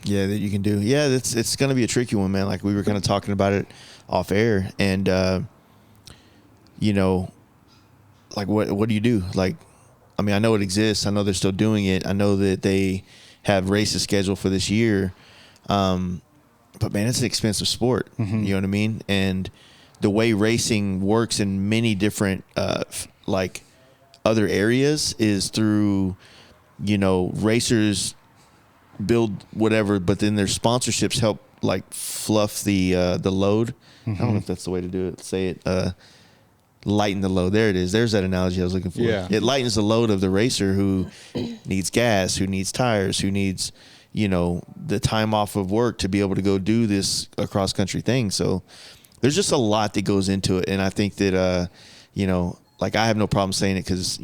you can do. Yeah, it's going to be a tricky one, man. Like we were kind of talking about it off air, and like what do you do? Like, I mean, I know it exists. I know they're still doing it. I know that they have races scheduled for this year. But man, it's an expensive sport. You know what I mean? And the way racing works in many different like other areas is through, racers build whatever, but then their sponsorships help like fluff the load. I don't know if that's the way to do it. Say it. Lighten the load. There it is. There's that analogy I was looking for. Yeah. It lightens the load of the racer who needs gas, who needs tires, who needs, the time off of work to be able to go do this cross country thing. So there's just a lot that goes into it. And I think that, like I have no problem saying it because,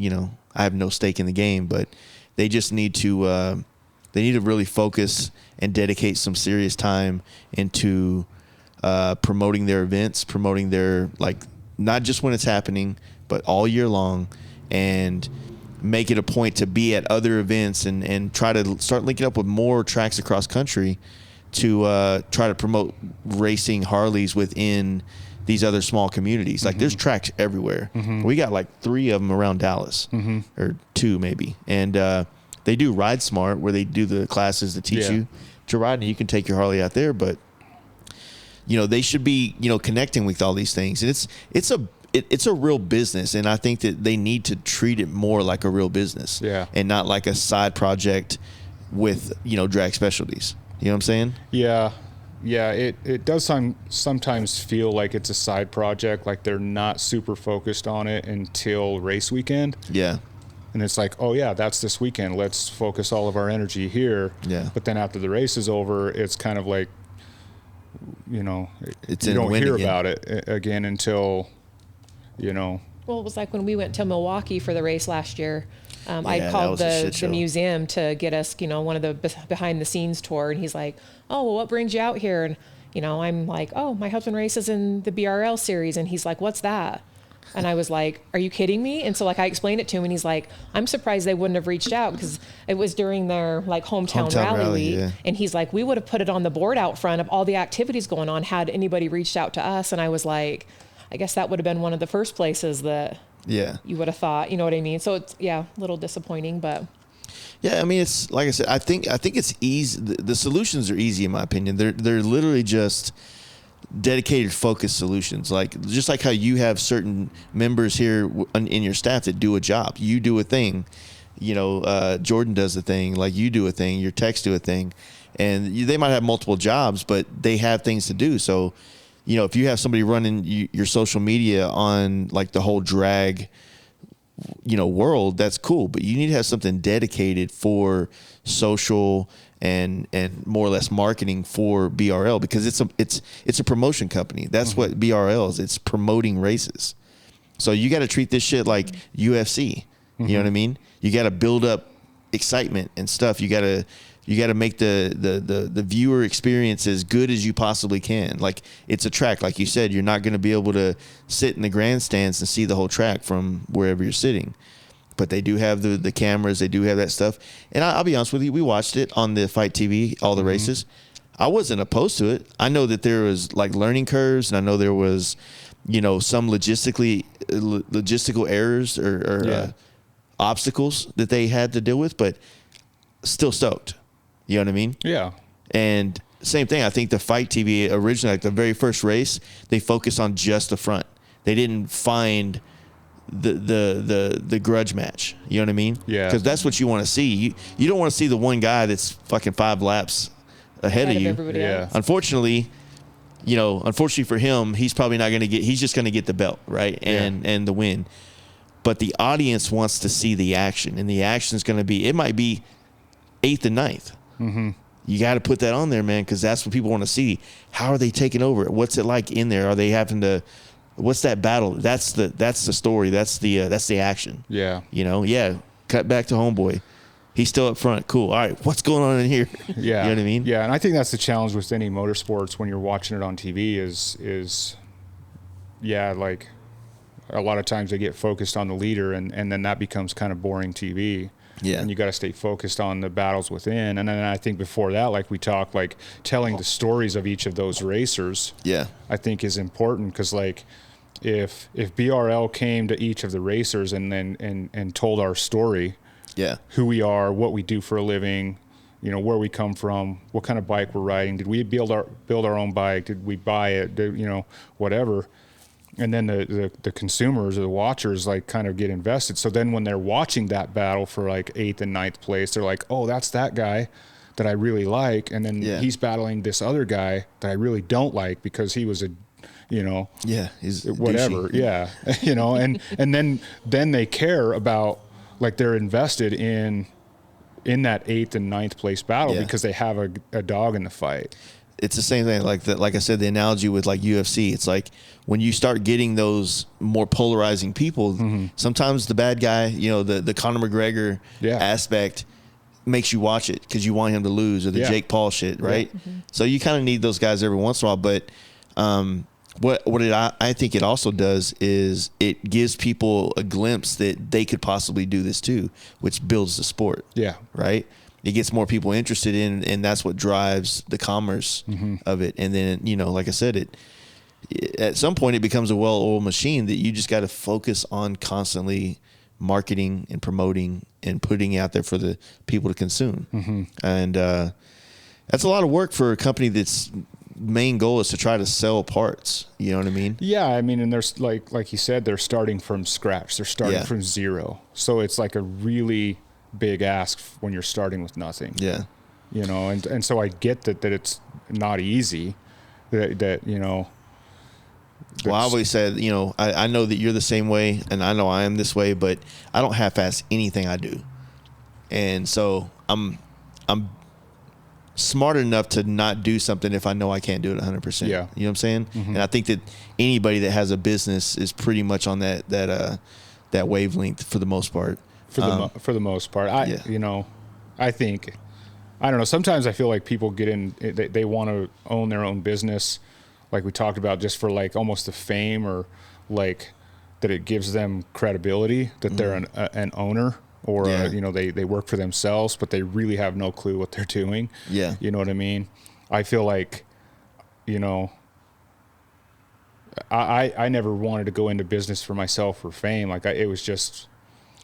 I have no stake in the game, but they just need to really focus and dedicate some serious time into promoting their events, promoting their, like, not just when it's happening, but all year long, and make it a point to be at other events and try to start linking up with more tracks across country to try to promote racing Harleys within these other small communities. Like there's tracks everywhere. We got like 3 of them around Dallas, or 2 maybe. And they do Ride Smart, where they do the classes that teach you to ride, and you can take your Harley out there. But they should be, connecting with all these things. And it's a real business. And I think that they need to treat it more like a real business and not like a side project with, drag specialties. You know what I'm saying? Yeah. Yeah. It does sometimes feel like it's a side project. Like they're not super focused on it until race weekend. Yeah. And it's like, oh yeah, that's this weekend. Let's focus all of our energy here. Yeah. But then after the race is over, it's kind of like, you don't hear about it again until, Well, it was like when we went to Milwaukee for the race last year. I called the museum to get us, one of the behind the scenes tour. And he's like, oh, well, what brings you out here? And, I'm like, oh, my husband races in the BRL series. And he's like, what's that? And I was like, are you kidding me? And so I explained it to him, and he's like, I'm surprised they wouldn't have reached out, because it was during their hometown rally week. Yeah. And he's like, we would have put it on the board out front of all the activities going on had anybody reached out to us. And I was like, I guess that would have been one of the first places that you would have thought, you know what I mean? So it's, a little disappointing, but. Yeah, I mean, it's like I said, I think it's easy. The solutions are easy, in my opinion. They're literally just dedicated, focused solutions. Just like how you have certain members here in your staff that do a job. You do a thing. Jordan does a thing. Like, you do a thing. Your techs do a thing. And they might have multiple jobs, but they have things to do. So, if you have somebody running your social media on the whole drag world, that's cool, but you need to have something dedicated for social and more or less marketing for BRL, because it's a promotion company. That's what BRL is. It's promoting races. So you got to treat this shit like UFC. You know what I mean? You got to build up excitement and stuff. You got to make the viewer experience as good as you possibly can. Like, it's a track, like you said. You're not going to be able to sit in the grandstands and see the whole track from wherever you're sitting. But they do have the cameras. They do have that stuff. And I'll be honest with you, we watched it on the Fight TV, all the races. I wasn't opposed to it. I know that there was learning curves, and I know there was, some logistical errors or obstacles that they had to deal with, but still stoked. You know what I mean? Yeah. And same thing. I think the Fight TV originally, the very first race, they focused on just the front. They didn't find the grudge match. You know what I mean? Yeah. Because that's what you want to see. You don't want to see the one guy that's fucking 5 laps ahead of you. Yeah. Unfortunately for him, he's probably not going to get. He's just going to get the belt, right? And the win. But the audience wants to see the action, and the action is going to be. It might be 8th and 9th. Mm-hmm. You got to put that on there, man, because that's what people want to see. How are they taking over? What's it like in there? Are they having to? What's that battle? That's the story. That's the action. Yeah. Cut back to homeboy. He's still up front. Cool. All right. What's going on in here? Yeah. You know what I mean? Yeah. And I think that's the challenge with any motorsports when you're watching it on TV is like a lot of times they get focused on the leader, and then that becomes kind of boring TV. Yeah. And you got to stay focused on the battles within. And then I think before that, like we talked, like telling the stories of each of those racers, I think is important, because if BRL came to each of the racers and told our story, who we are, what we do for a living, where we come from, what kind of bike we're riding, did we build our own bike, did we buy it, whatever. And then the consumers or the watchers kind of get invested. So then when they're watching that battle for 8th and 9th place, they're like, oh, that's that guy that I really like. And then he's battling this other guy that I really don't like because he was he's whatever. Douchey. And then they care about, they're invested in that 8th and 9th place battle because they have a dog in the fight. It's the same thing. Like I said, the analogy with UFC, it's like when you start getting those more polarizing people, sometimes the bad guy, the Conor McGregor aspect makes you watch it because you want him to lose, or the Jake Paul shit, right? Yeah. So you kind of need those guys every once in a while. But I think it also does is it gives people a glimpse that they could possibly do this too, which builds the sport. Yeah. Right? It gets more people interested in, and that's what drives the commerce of it. And then, like I said, at some point it becomes a well-oiled machine that you just got to focus on constantly marketing and promoting and putting out there for the people to consume. And that's a lot of work for a company that's main goal is to try to sell parts. You know what I mean? Yeah, I mean, and there's like you said, they're starting from scratch. They're starting from zero. So it's a really big ask when you're starting with nothing. Yeah. And so I get that it's not easy. Well, I always said, I know that you're the same way, and I know I am this way, but I don't half-ass anything I do. And so I'm smart enough to not do something if I know I can't do it 100%. Yeah. You know what I'm saying? And I think that anybody that has a business is pretty much on that wavelength for the most part. for the most part. I think, I don't know. Sometimes I feel like people get in, they want to own their own business, like we talked about, just for like almost the fame, or like that it gives them credibility that they're an owner, or they work for themselves, but they really have no clue what they're doing. Yeah, you know what I mean. I feel like, I never wanted to go into business for myself for fame. Like it was just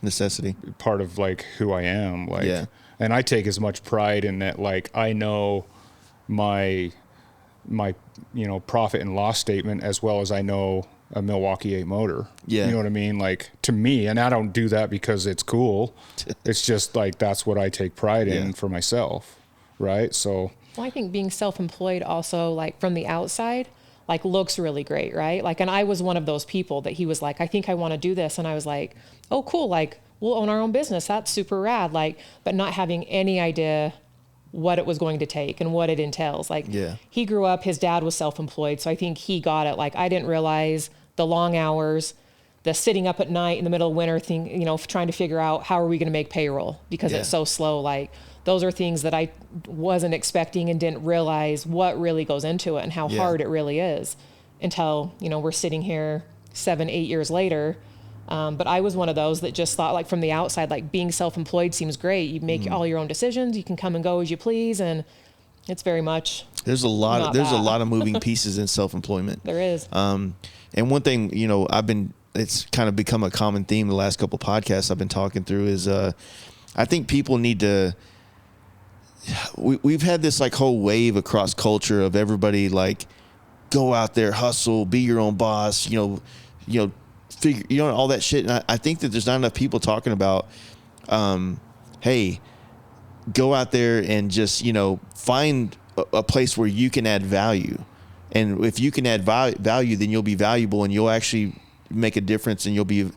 necessity, part of like who I am. Like, and I take as much pride in that. Like I know my profit and loss statement as well as I know a Milwaukee 8 motor. Yeah. You know what I mean? Like to me, and I don't do that because it's cool. It's just like, that's what I take pride in for myself. Right. So. Well, I think being self-employed also, like from the outside, like looks really great, right? Like, and I was one of those people that he was like, I think I want to do this. And I was like, oh, cool. Like we'll own our own business. That's super rad. Like, but not having any idea what it was going to take and what it entails. Like he grew up, his dad was self-employed. So I think he got it. Like I didn't realize the long hours, the sitting up at night in the middle of winter thing, trying to figure out how are we going to make payroll because it's so slow. Like those are things that I wasn't expecting and didn't realize what really goes into it and how hard it really is until, we're sitting here 7-8 years later. But I was one of those that just thought, like from the outside, like being self-employed seems great. You make all your own decisions. You can come and go as you please. And it's very much, there's a lot of moving pieces in self-employment. There is. And one thing, it's kind of become a common theme the last couple of podcasts I've been talking through is, I think people need to, we've had this like whole wave across culture of everybody like go out there, hustle, be your own boss, figure, all that shit. And I think that there's not enough people talking about, hey, go out there and just, find a place where you can add value. And if you can add value, then you'll be valuable and you'll actually make a difference. And you'll be,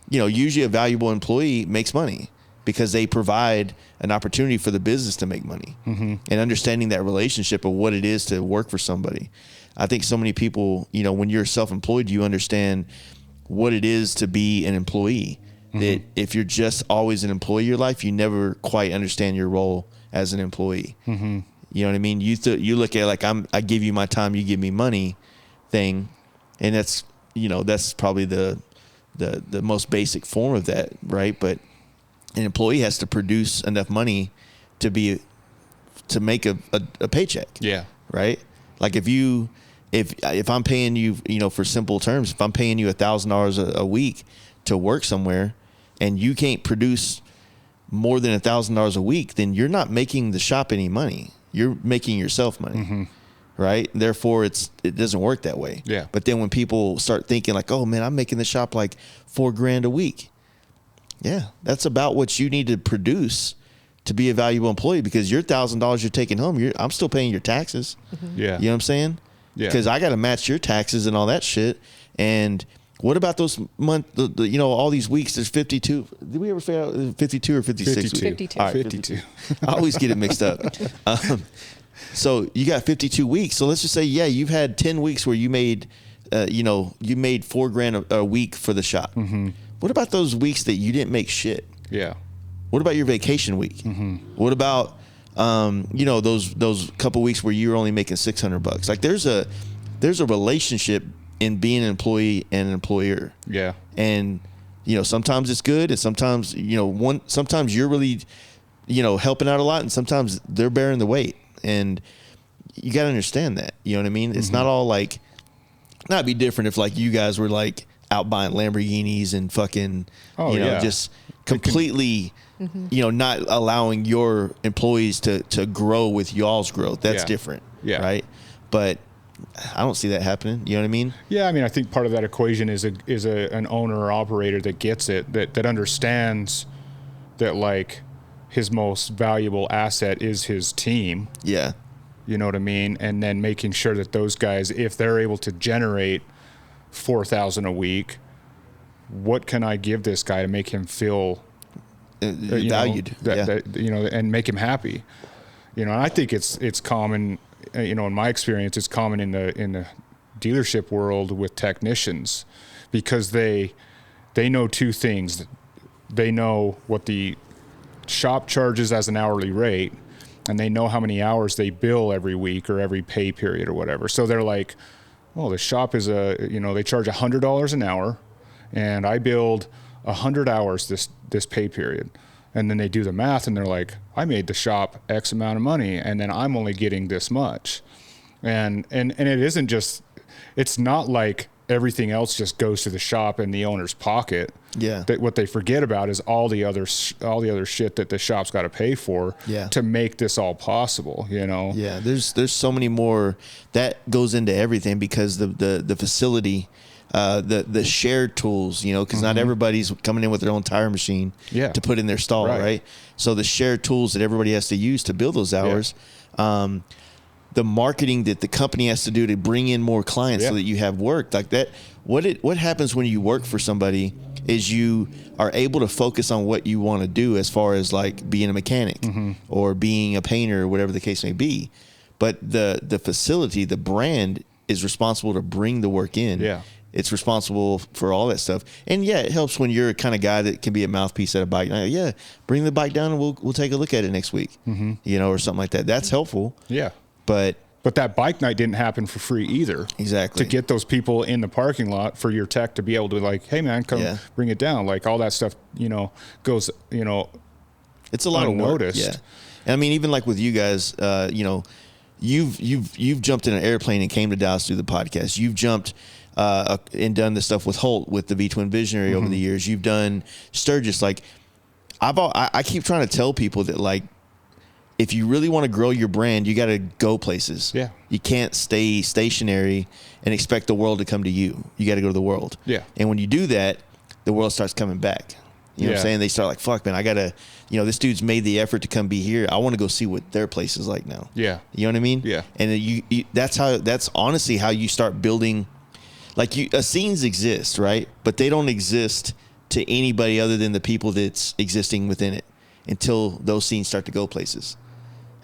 usually a valuable employee makes money because they provide an opportunity for the business to make money. And understanding that relationship of what it is to work for somebody. I think so many people, when you're self-employed, you understand what it is to be an employee. That if you're just always an employee your life, you never quite understand your role as an employee. You know what I mean? You look at it like I give you my time, you give me money thing. And that's, that's probably the most basic form of that. Right. But an employee has to produce enough money to make a paycheck. Yeah. Right. Like if I'm paying you, for simple terms, if I'm paying you $1,000 a week to work somewhere and you can't produce more than $1,000 a week, then you're not making the shop any money. You're making yourself money. Right. Therefore it doesn't work that way. Yeah. But then when people start thinking like, oh man, I'm making the shop like $4,000 a week. Yeah. That's about what you need to produce to be a valuable employee, because your $1,000 you're taking home, I'm still paying your taxes. Yeah. You know what I'm saying? Yeah. Because I got to match your taxes and all that shit. And what about those all these weeks? There's 52. Did we ever figure out 52 or 56? 52. All right, 52. I always get it mixed up. So you got 52 weeks. So let's just say, you've had 10 weeks where you made, you made $4,000 a week for the shop. What about those weeks that you didn't make shit? Yeah. What about your vacation week? What about, those couple weeks where you're only making $600? Like there's a relationship in being an employee and an employer. Yeah. And, sometimes it's good. And sometimes, sometimes you're really, helping out a lot, and sometimes they're bearing the weight. And you got to understand that, you know what I mean? It's not all like, not be different if like you guys were like out buying Lamborghinis and fucking, just completely, not allowing your employees to grow with y'all's growth. That's different. Yeah. Right. But I don't see that happening. You know what I mean? Yeah. I mean, I think part of that equation is an owner or operator that gets it, that understands that like his most valuable asset is his team. Yeah. You know what I mean? And then making sure that those guys, if they're able to generate $4,000 a week, what can I give this guy to make him feel valued? And make him happy. And I think it's common, in my experience, it's common in the dealership world with technicians, because they know two things. they know what the shop charges as an hourly rate, and they know how many hours they bill every week or every pay period or whatever. So they're like, well, the shop is they charge $100 an hour, and I billed 100 hours this pay period. And then they do the math, and they're like, I made the shop X amount of money, and then I'm only getting this much. And it isn't just, it's not like everything else just goes to the shop and the owner's pocket. Yeah. That what they forget about is all the other shit that the shop's got to pay for to make this all possible, Yeah, there's so many more that goes into everything, because the facility, the shared tools, because not everybody's coming in with their own tire machine to put in their stall, right? So the shared tools that everybody has to use to build those hours, the marketing that the company has to do to bring in more clients so that you have work like that. What happens when you work for somebody is you are able to focus on what you want to do, as far as like being a mechanic or being a painter or whatever the case may be. But the facility, the brand, is responsible to bring the work in. Yeah. It's responsible for all that stuff. And yeah, it helps when you're a kind of guy that can be a mouthpiece at a bike. Yeah, bring the bike down and we'll take a look at it next week, or something like that. That's helpful. Yeah. But that bike night didn't happen for free either. Exactly. To get those people in the parking lot for your tech to be able to like, hey man, come bring it down. Like all that stuff, goes, it's a lot unnoticed. Of work. Yeah. And I mean, even like with you guys, you've jumped in an airplane and came to Dallas to do the podcast. You've jumped and done the stuff with Holt, with the V-Twin Visionary over the years. You've done Sturgis. Like I keep trying to tell people that, like, if you really want to grow your brand, you got to go places. Yeah. You can't stay stationary and expect the world to come to you. You got to go to the world. Yeah. And when you do that, the world starts coming back. You know what I'm saying? They start like, fuck, man, I got to, this dude's made the effort to come be here. I want to go see what their place is like now. Yeah. You know what I mean? Yeah. And that's honestly how you start building. Like, scenes exist, right? But they don't exist to anybody other than the people that's existing within it, until those scenes start to go places.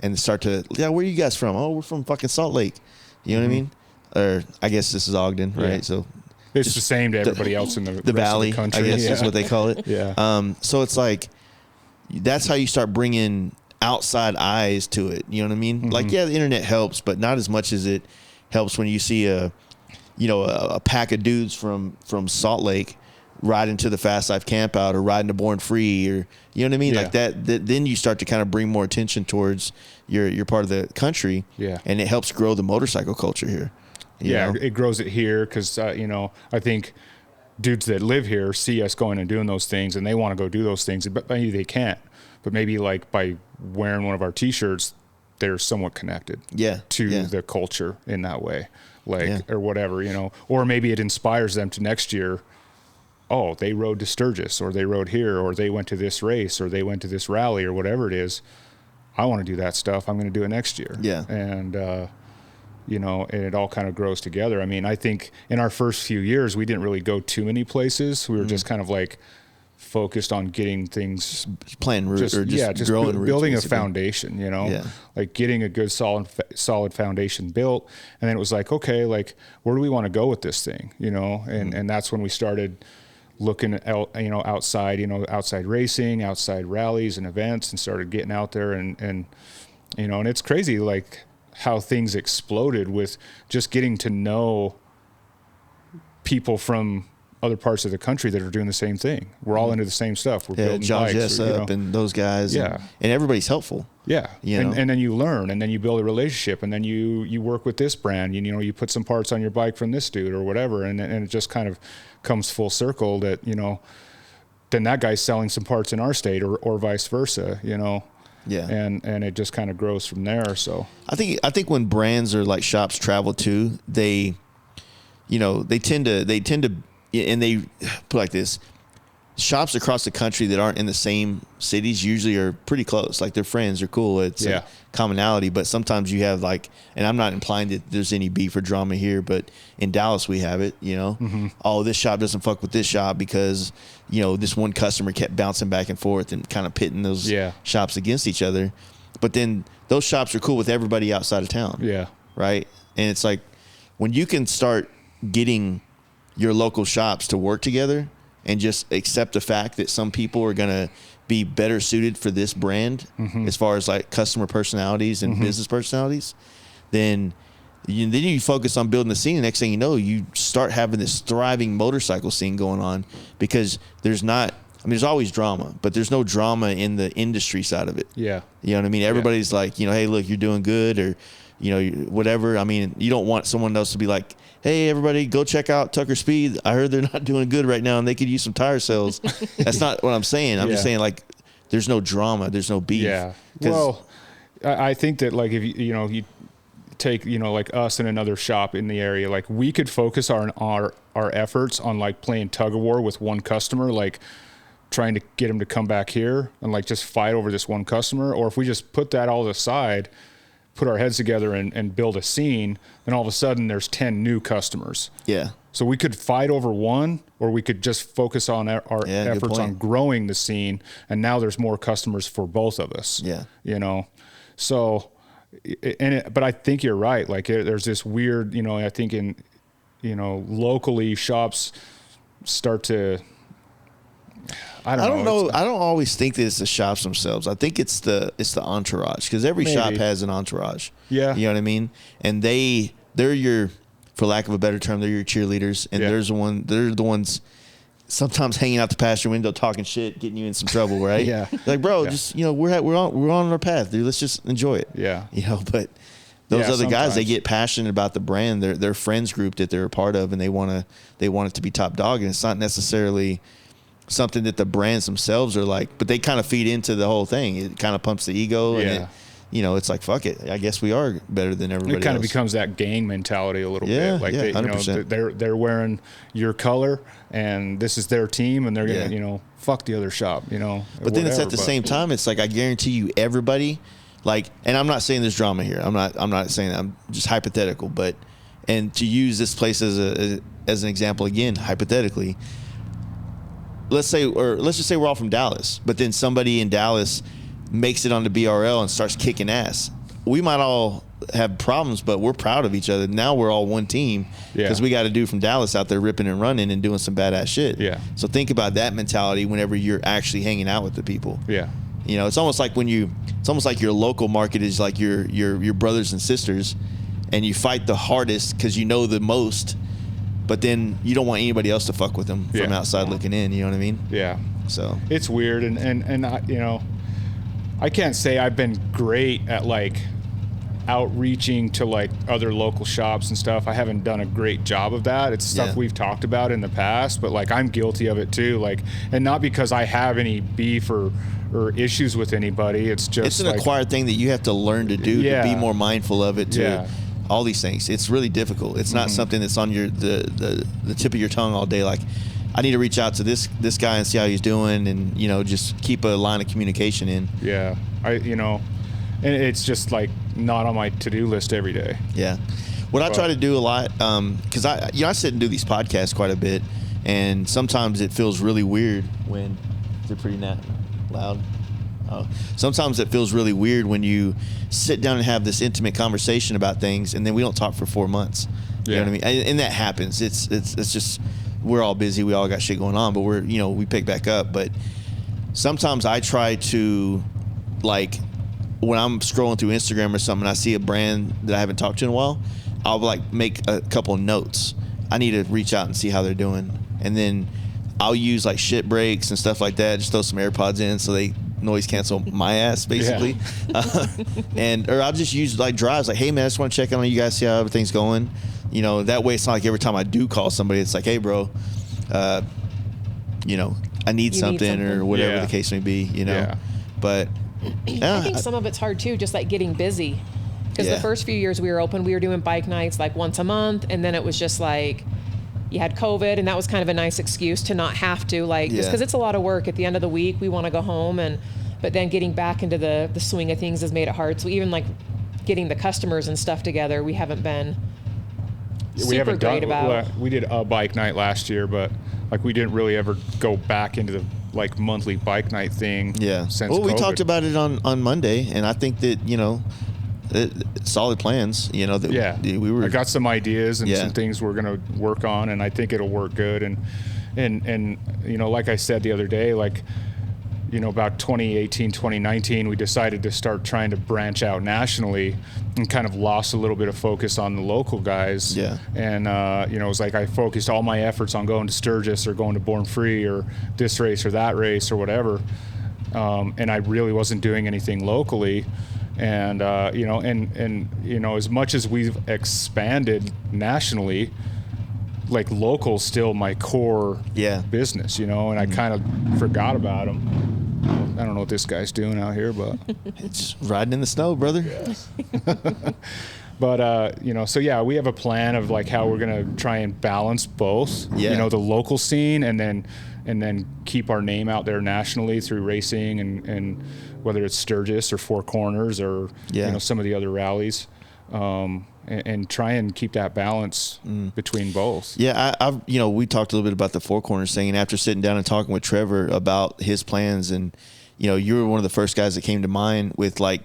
And start to, where are you guys from? Oh, we're from fucking Salt Lake. You know what I mean? Or I guess this is Ogden, right? Yeah. So it's the same to everybody else in the rest valley, of the country. I guess is what they call it. Yeah. So it's like, that's how you start bringing outside eyes to it. You know what I mean? Like, the internet helps, but not as much as it helps when you see a pack of dudes from Salt Lake riding to the Fast Life camp out, or riding to Born Free, or you know what I mean? Yeah. Like that, then you start to kind of bring more attention towards your part of the country. Yeah. And it helps grow the motorcycle culture here. You know? It grows it here because, I think dudes that live here see us going and doing those things, and they want to go do those things, but maybe they can't. But maybe like by wearing one of our T-shirts, they're somewhat connected to the culture in that way. Or whatever, or maybe it inspires them to next year. Oh, they rode to Sturgis, or they rode here, or they went to this race, or they went to this rally, or whatever it is. I want to do that stuff. I'm going to do it next year. Yeah. And, and it all kind of grows together. I mean, I think in our first few years, we didn't really go too many places. We were just kind of like focused on getting things, playing roots, just growing building a foundation, like getting a good solid foundation built. And then it was like, okay, like, where do we want to go with this thing? And that's when we started looking at, outside racing, outside rallies and events, and started getting out there and it's crazy, like how things exploded with just getting to know people from other parts of the country that are doing the same thing. We're all into the same stuff. We're building John bikes, Jessup and those guys. And everybody's helpful. Yeah. And then you learn, and then you build a relationship, and then you work with this brand, you put some parts on your bike from this dude or whatever. And it just kind of comes full circle that, then that guy's selling some parts in our state or vice versa, Yeah. And it just kind of grows from there. So I think when brands or like shops travel too, they tend to, and they put like this, shops across the country that aren't in the same cities usually are pretty close. Like, they're friends, they're cool. It's a commonality, but sometimes you have like, and I'm not implying that there's any beef or drama here, but in Dallas we have it, oh, this shop doesn't fuck with this shop because, this one customer kept bouncing back and forth and kind of pitting those shops against each other. But then those shops are cool with everybody outside of town. Yeah. Right. And it's like, when you can start getting your local shops to work together and just accept the fact that some people are going to be better suited for this brand as far as like customer personalities and business personalities, then you focus on building the scene. The next thing you know, you start having this thriving motorcycle scene going on, because there's always drama, but there's no drama in the industry side of it. Yeah. You know what I mean? Everybody's like, hey, look, you're doing good, or, whatever. I mean, you don't want someone else to be like, hey, everybody, go check out Tucker Speed. I heard they're not doing good right now and they could use some tire sales. That's not what I'm saying. I'm just saying, like, there's no drama. There's no beef. Yeah. Well, I think that, like, if you take, like us and another shop in the area, like, we could focus our efforts on, like, playing tug of war with one customer, like trying to get him to come back here and, like, just fight over this one customer. Or if we just put that all aside, put our heads together and build a scene, then all of a sudden there's 10 new customers. Yeah. So we could fight over one, or we could just focus on our efforts on growing the scene, and now there's more customers for both of us. Yeah. So, but I think you're right. Like, there's this weird, I think locally shops start to, I don't know. I don't always think that it's the shops themselves. I think it's the entourage, because every shop has an entourage. Yeah. You know what I mean? And they're your, for lack of a better term, they're your cheerleaders, and they're the ones sometimes hanging out the passenger window talking shit, getting you in some trouble, right? Yeah. Like, bro, just we're on our path, dude. Let's just enjoy it. Yeah. But those other guys, they sometimes get passionate about the brand, their friends group that they're a part of, and they want it to be top dog, and it's not necessarily something that the brands themselves are like, but they kind of feed into the whole thing. It kind of pumps the ego, and it, it's like, fuck it, I guess we are better than everybody else. It kind of becomes that gang mentality a little bit. Like, 100%. They're wearing your color, and this is their team, and they're gonna, fuck the other shop, But then it's at the same time, it's like, I guarantee you, everybody, like, and I'm not saying there's drama here. I'm not saying that. I'm just hypothetical, and to use this place as an example again, hypothetically. Let's just say we're all from Dallas, but then somebody in Dallas makes it onto BRL and starts kicking ass. We might all have problems, but we're proud of each other. Now we're all one team, because we got a dude from Dallas out there ripping and running and doing some badass shit. Yeah. So think about that mentality whenever you're actually hanging out with the people. Yeah. It's almost like your local market is like your brothers and sisters, and you fight the hardest because you know the most. But then you don't want anybody else to fuck with them from outside looking in. You know what I mean? Yeah. So it's weird, and I, I can't say I've been great at, like, outreaching to, like, other local shops and stuff. I haven't done a great job of that. It's stuff we've talked about in the past, but, like, I'm guilty of it too. Like, and not because I have any beef or issues with anybody. It's just, it's an acquired thing that you have to learn to do, to be more mindful of it. All these things, it's really difficult. It's not something that's on the tip of your tongue all day. Like, I need to reach out to this guy and see how he's doing, and just keep a line of communication in. Yeah, and it's just, like, not on my to-do list every day. Yeah, what I try to do a lot, because I sit and do these podcasts quite a bit, and sometimes it feels really weird when they're pretty loud. Sometimes it feels really weird when you sit down and have this intimate conversation about things, and then we don't talk for 4 months. You know what I mean? And that happens. It's just, we're all busy. We all got shit going on, but we pick back up. But sometimes I try to, like, when I'm scrolling through Instagram or something, I see a brand that I haven't talked to in a while, I'll, like, make a couple of notes. I need to reach out and see how they're doing. And then I'll use, like, shit breaks and stuff like that. Just throw some AirPods in so they noise cancel my ass, basically. Or I'll just use, like, drives, like, hey man, I just want to check in on you guys, see how everything's going. That way it's not like every time I do call somebody, it's like, hey bro, I need something, or whatever the case may be, But I think some of it's hard too, just like getting busy, because the first few years we were open, we were doing bike nights like once a month, and then it was just like, you had COVID, and that was kind of a nice excuse to not have to, like, just because it's a lot of work. At the end of the week, we want to go home, but then getting back into the swing of things has made it hard. So even, like, getting the customers and stuff together, we haven't been super great about. We did a bike night last year, but, like, we didn't really ever go back into the, like, monthly bike night thing. Since well, we COVID. talked about it on Monday, and I think that solid plans, we were. I got some ideas and some things we're going to work on, and I think it'll work good. And And you know, like I said the other day, like, you know, about 2018, 2019, we decided to start trying to branch out nationally and kind of lost a little bit of focus on the local guys. Yeah. And, you know, it was like I focused all my efforts on going to Sturgis or going to Born Free or this race or that race or whatever. And I really wasn't doing anything locally. And, you know, and, you know, as much as we've expanded nationally, like local still my core business, you know, and I kind of forgot about them. I don't know what this guy's doing out here, but it's riding in the snow, brother. Yes. But, you know, so yeah, we have a plan of like how we're going to try and balance both, you know, the local scene and then keep our name out there nationally through racing and whether it's Sturgis or Four Corners or, you know, some of the other rallies. And try and keep that balance between both. Yeah, I've you know, we talked a little bit about the Four Corners thing, and after sitting down and talking with Trevor about his plans, and you know, you were one of the first guys that came to mind with like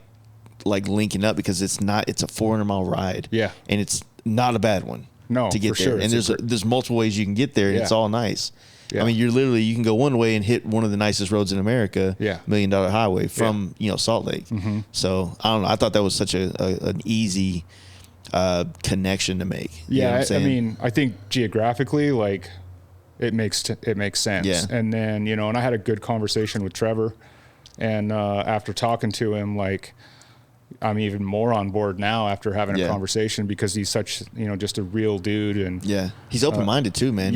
linking up, because it's a 400-mile ride. Yeah, and it's not a bad one. No, to get for there, sure. And there's multiple ways you can get there, and it's all nice. Yeah. I mean, you can go one way and hit one of the nicest roads in America, $1 million highway from you know, Salt Lake. Mm-hmm. So I don't know. I thought that was such an easy connection to make. You know what I'm I mean, I think geographically, like it makes sense. Yeah. And then, you know, and I had a good conversation with Trevor, and after talking to him, like I'm even more on board now after having a conversation, because he's such, you know, just a real dude. And he's open-minded too, man.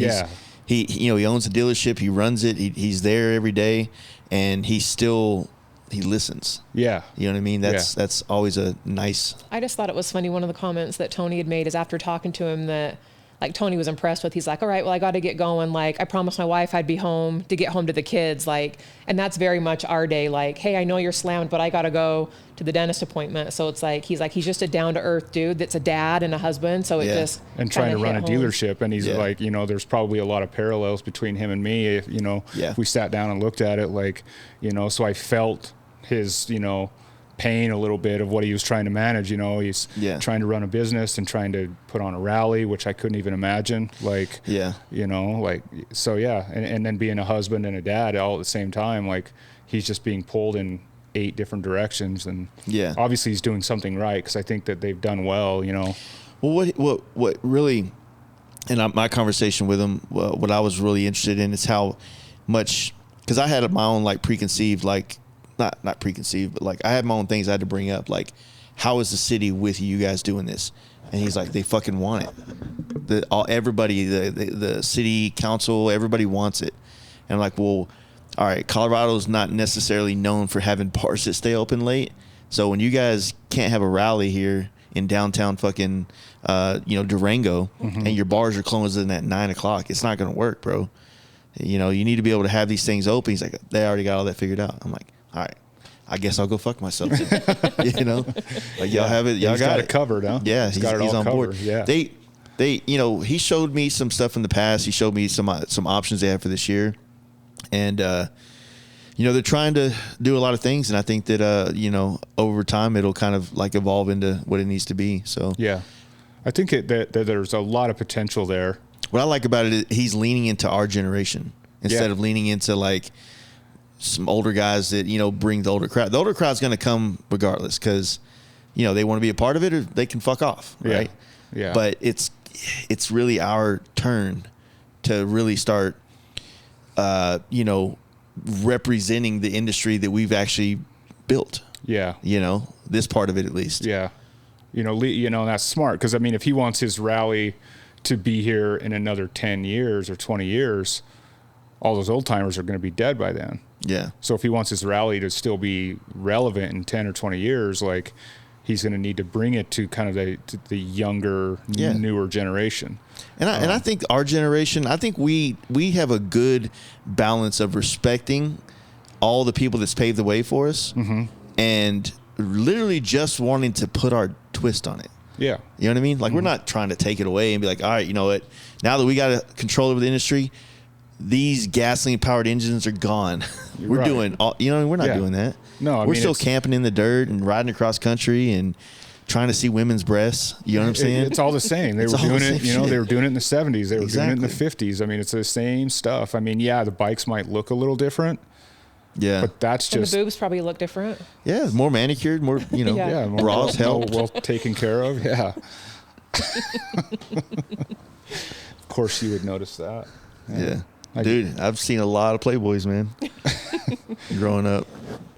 He you know, he owns a dealership, he runs it, he's there every day, and he listens. Yeah. You know what I mean? That's always a nice. I just thought it was funny. One of the comments that Tony had made is after talking to him that, like, Tony was impressed with. He's like, all right, well, I got to get going. Like, I promised my wife I'd be home to get home to the kids. Like, and that's very much our day. Like, hey, I know you're slammed, but I got to go to the dentist appointment. So it's like, he's just a down to earth dude that's a dad and a husband. So it just and trying to run a dealership. And he's like, you know, there's probably a lot of parallels between him and me. If, you know, if we sat down and looked at it, like, you know, so I felt his, you know, pain a little bit of what he was trying to manage. You know, he's trying to run a business and trying to put on a rally, which I couldn't even imagine. Like, you know, like, so and then being a husband and a dad all at the same time, like he's just being pulled in 8 different directions. And obviously he's doing something right, because I think that they've done well, you know. Well, what really, and my conversation with him, what I was really interested in is how much, because I had my own like preconceived, like not preconceived, but like I had my own things I had to bring up, like how is the city with you guys doing this? And he's like, they fucking want it. Everybody, the city council, everybody wants it. And I'm like, well, all right, Colorado's not necessarily known for having bars that stay open late. So when you guys can't have a rally here in downtown fucking, you know, Durango, and your bars are closing at 9 o'clock, it's not going to work, bro. You know, you need to be able to have these things open. He's like, they already got all that figured out. I'm like, all right, I guess I'll go fuck myself. You know, like y'all have it, y'all got it covered, huh? Yeah, he's got it all on covered. board. Yeah, they, you know, he showed me some stuff in the past. He showed me some options they have for this year, and you know, they're trying to do a lot of things, and I think that you know, over time it'll kind of like evolve into what it needs to be. So yeah, I think that there's a lot of potential there. What I like about it is he's leaning into our generation instead of leaning into like some older guys that, you know, bring the older crowd. The older crowd's going to come regardless, because, you know, they want to be a part of it, or they can fuck off, right? Yeah. But it's really our turn to really start, you know, representing the industry that we've actually built. Yeah. You know, this part of it at least. Yeah. You know, that's smart, because I mean, if he wants his rally to be here in another 10 years or 20 years, all those old timers are going to be dead by then. Yeah. So if he wants his rally to still be relevant in 10 or 20 years, like he's going to need to bring it to kind of the younger, newer generation. And I think our generation, I think we have a good balance of respecting all the people that's paved the way for us, and literally just wanting to put our twist on it. Yeah. You know what I mean? Like, we're not trying to take it away and be like, all right, you know what? Now that we got control over the industry, these gasoline-powered engines are gone. We're doing all, you know, we're not doing that. No, we're still camping in the dirt and riding across country and trying to see women's breasts. You know what I'm saying? It's all the same. They were doing it, you know, they were doing it in the 70s. They were doing it in the 50s. I mean, it's the same stuff. I mean, yeah, the bikes might look a little different. Yeah. But that's just. And the boobs probably look different. Yeah, more manicured, more, you know, Yeah. More bras help. well taken care of. Yeah. Of course, you would notice that. Yeah. Dude, I've seen a lot of Playboys, man, growing up.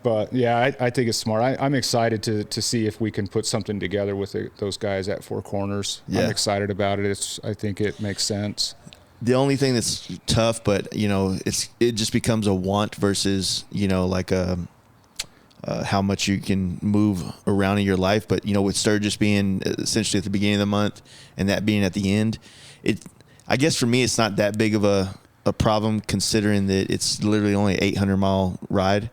But yeah, I think it's smart. I'm excited to see if we can put something together with those guys at Four Corners. Yeah. I'm excited about it. I think it makes sense. The only thing that's tough, but you know, it just becomes a want versus, you know, like how much you can move around in your life. But you know, with Sturgis being essentially at the beginning of the month and that being at the end, I guess for me it's not that big of a problem, considering that it's literally only an 800-mile ride.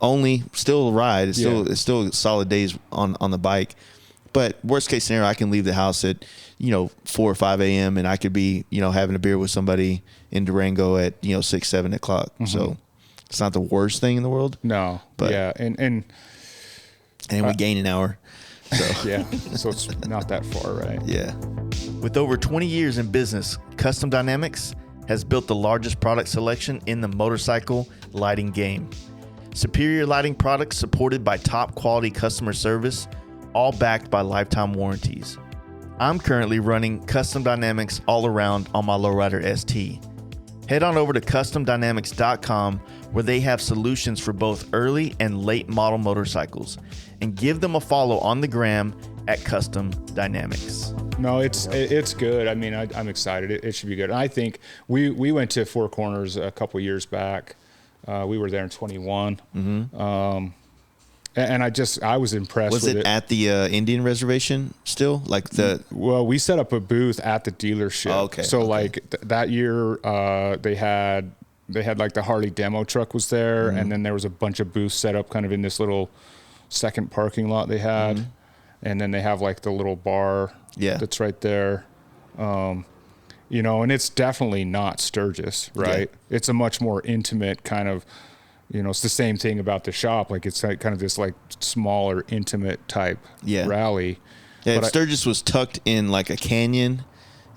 Only still a ride. It's still solid days on the bike. But worst case scenario, I can leave the house at, you know, 4 or 5 a.m. and I could be, you know, having a beer with somebody in Durango at, you know, 6, 7 o'clock. Mm-hmm. So it's not the worst thing in the world. No. But yeah. And we gain an hour. So yeah. So it's not that far, right? Yeah. With over 20 years in business, Custom Dynamics has built the largest product selection in the motorcycle lighting game. Superior lighting products supported by top quality customer service, all backed by lifetime warranties. I'm currently running Custom Dynamics all around on my Lowrider ST. Head on over to customdynamics.com, where they have solutions for both early and late model motorcycles, and give them a follow on the gram at Custom Dynamics. No, it's good. I mean, I'm excited. It should be good. And I think we went to Four Corners a couple years back. We were there in 21. Mm-hmm. And I was impressed with it. Was it at the Indian reservation still? Well, we set up a booth at the dealership. Oh, okay. So that year, they had like the Harley demo truck was there, mm-hmm. and then there was a bunch of booths set up kind of in this little second parking lot they had. Mm-hmm. And then they have like the little bar that's right there. You know, and it's definitely not Sturgis, right? Yeah. It's a much more intimate kind of, you know, it's the same thing about the shop. Like it's like kind of this like smaller, intimate type rally. Yeah, but Sturgis was tucked in like a canyon,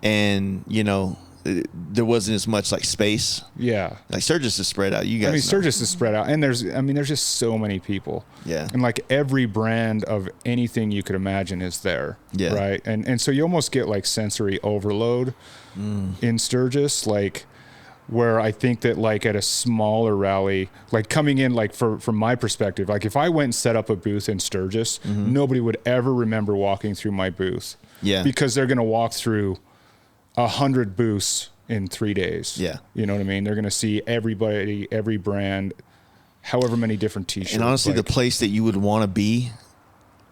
and, you know, there wasn't as much like space. Yeah. Like Sturgis is spread out. You guys know. Sturgis is spread out, and there's just so many people. Yeah. And like every brand of anything you could imagine is there. Yeah. Right. And so you almost get like sensory overload in Sturgis, like where I think that like at a smaller rally, like coming in, like from my perspective, like if I went and set up a booth in Sturgis, mm-hmm. nobody would ever remember walking through my booth. Yeah. Because they're going to walk through 100 booths in 3 days. Yeah. You know what I mean? They're going to see everybody, every brand, however many different t-shirts. And honestly, the place that you would want to be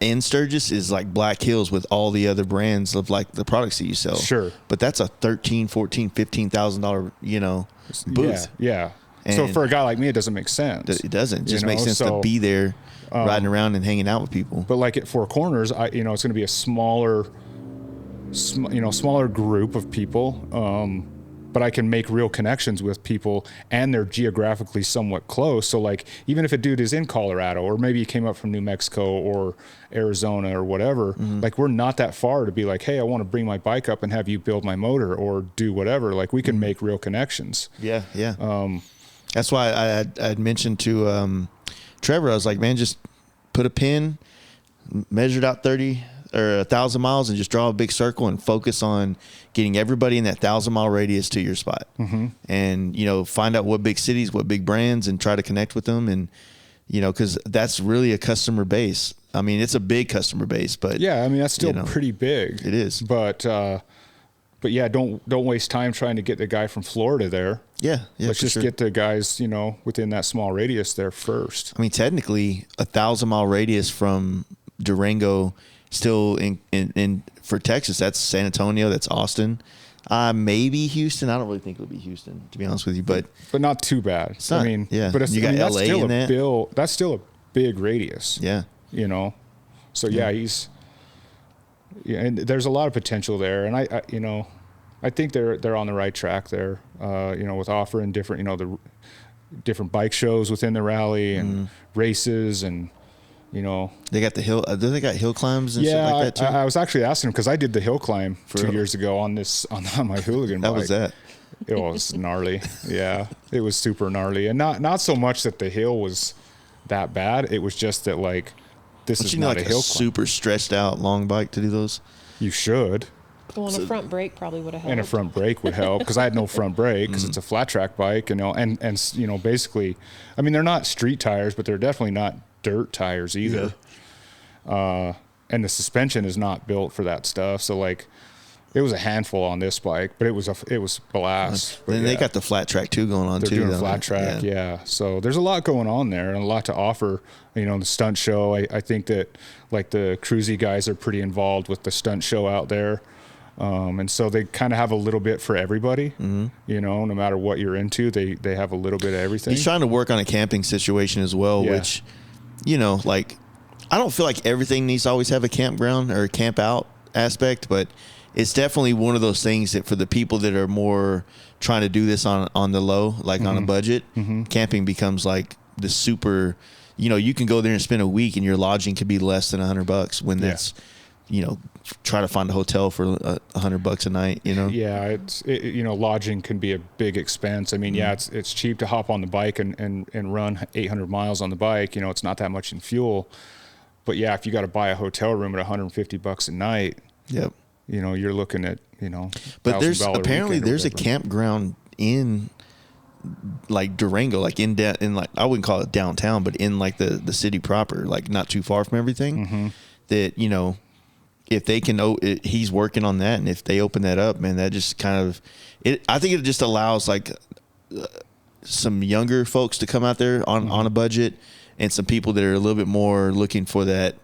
in Sturgis is like Black Hills with all the other brands of like the products that you sell. Sure. But that's a $13,000, $14,000, $15,000, you know, booth. Yeah. So for a guy like me, it doesn't make sense. It doesn't. It just makes sense to be there riding around and hanging out with people. But like at Four Corners, it's going to be a smaller group of people, but I can make real connections with people, and they're geographically somewhat close. So like, even if a dude is in Colorado, or maybe he came up from New Mexico or Arizona or whatever, mm-hmm. like we're not that far to be like, hey, I want to bring my bike up and have you build my motor or do whatever. Like we can make real connections. Yeah. Yeah. That's why I'd mentioned to Trevor, I was like, man, just put a pin, measured out 30 or 1,000 miles, and just draw a big circle and focus on getting everybody in that 1,000-mile radius to your spot. Mm-hmm. And, you know, find out what big cities, what big brands, and try to connect with them. And, you know, because that's really a customer base. I mean, it's a big customer base, but yeah, I mean, that's still pretty big. It is. But yeah, don't waste time trying to get the guy from Florida there. Yeah. Let's just get the guys, you know, within that small radius there first. I mean, technically, 1,000-mile radius from Durango, still in for Texas, that's San Antonio, that's Austin, maybe Houston. I don't really think it would be Houston, to be honest with you, but not too bad. It's not, I mean, yeah. But you got LA in that. That's still a big radius. Yeah. You know, so and there's a lot of potential there, and I think they're on the right track there. You know, with offering different, the different bike shows within the rally and races, and you know. They got the hill. They got hill climbs and stuff like that too. I was actually asking him because I did the hill climb 2 years ago on my hooligan bike. How was that? It was gnarly. Yeah, it was super gnarly, and not so much that the hill was that bad. It was just that like this is not a hill climb. Super stretched out long bike to do those. You should. Well, and a front brake probably would have helped. And a front brake would help because I had no front brake because it's a flat track bike, you know, and you know, basically, I mean, they're not street tires, but they're definitely not dirt tires either. Yeah. And the suspension is not built for that stuff. So like, it was a handful on this bike, but it was blast. Then they got the flat track too going on too. They're doing flat track, yeah. So there's a lot going on there and a lot to offer. You know, the stunt show. I think that like the cruisy guys are pretty involved with the stunt show out there. And so they kind of have a little bit for everybody, you know, no matter what you're into, they have a little bit of everything. He's trying to work on a camping situation as well, which, you know, like, I don't feel like everything needs to always have a campground or a camp out aspect, but it's definitely one of those things that for the people that are more trying to do this on the low, like on a budget, camping becomes like the super, you know, you can go there and spend a week and your lodging could be less than $100 when that's, you know, try to find a hotel for $100 a night, you know? Yeah. You know, lodging can be a big expense. I mean, it's cheap to hop on the bike and run 800 miles on the bike. You know, it's not that much in fuel, but yeah, if you got to buy a hotel room at $150 a night, yep. You know, you're looking at, you know, but there's apparently there's a campground in like Durango, like in like, I wouldn't call it downtown, but in like the city proper, like not too far from everything that, you know, if they can, he's working on that. And if they open that up, man, that just kind of, I think it just allows like some younger folks to come out there on a budget and some people that are a little bit more looking for that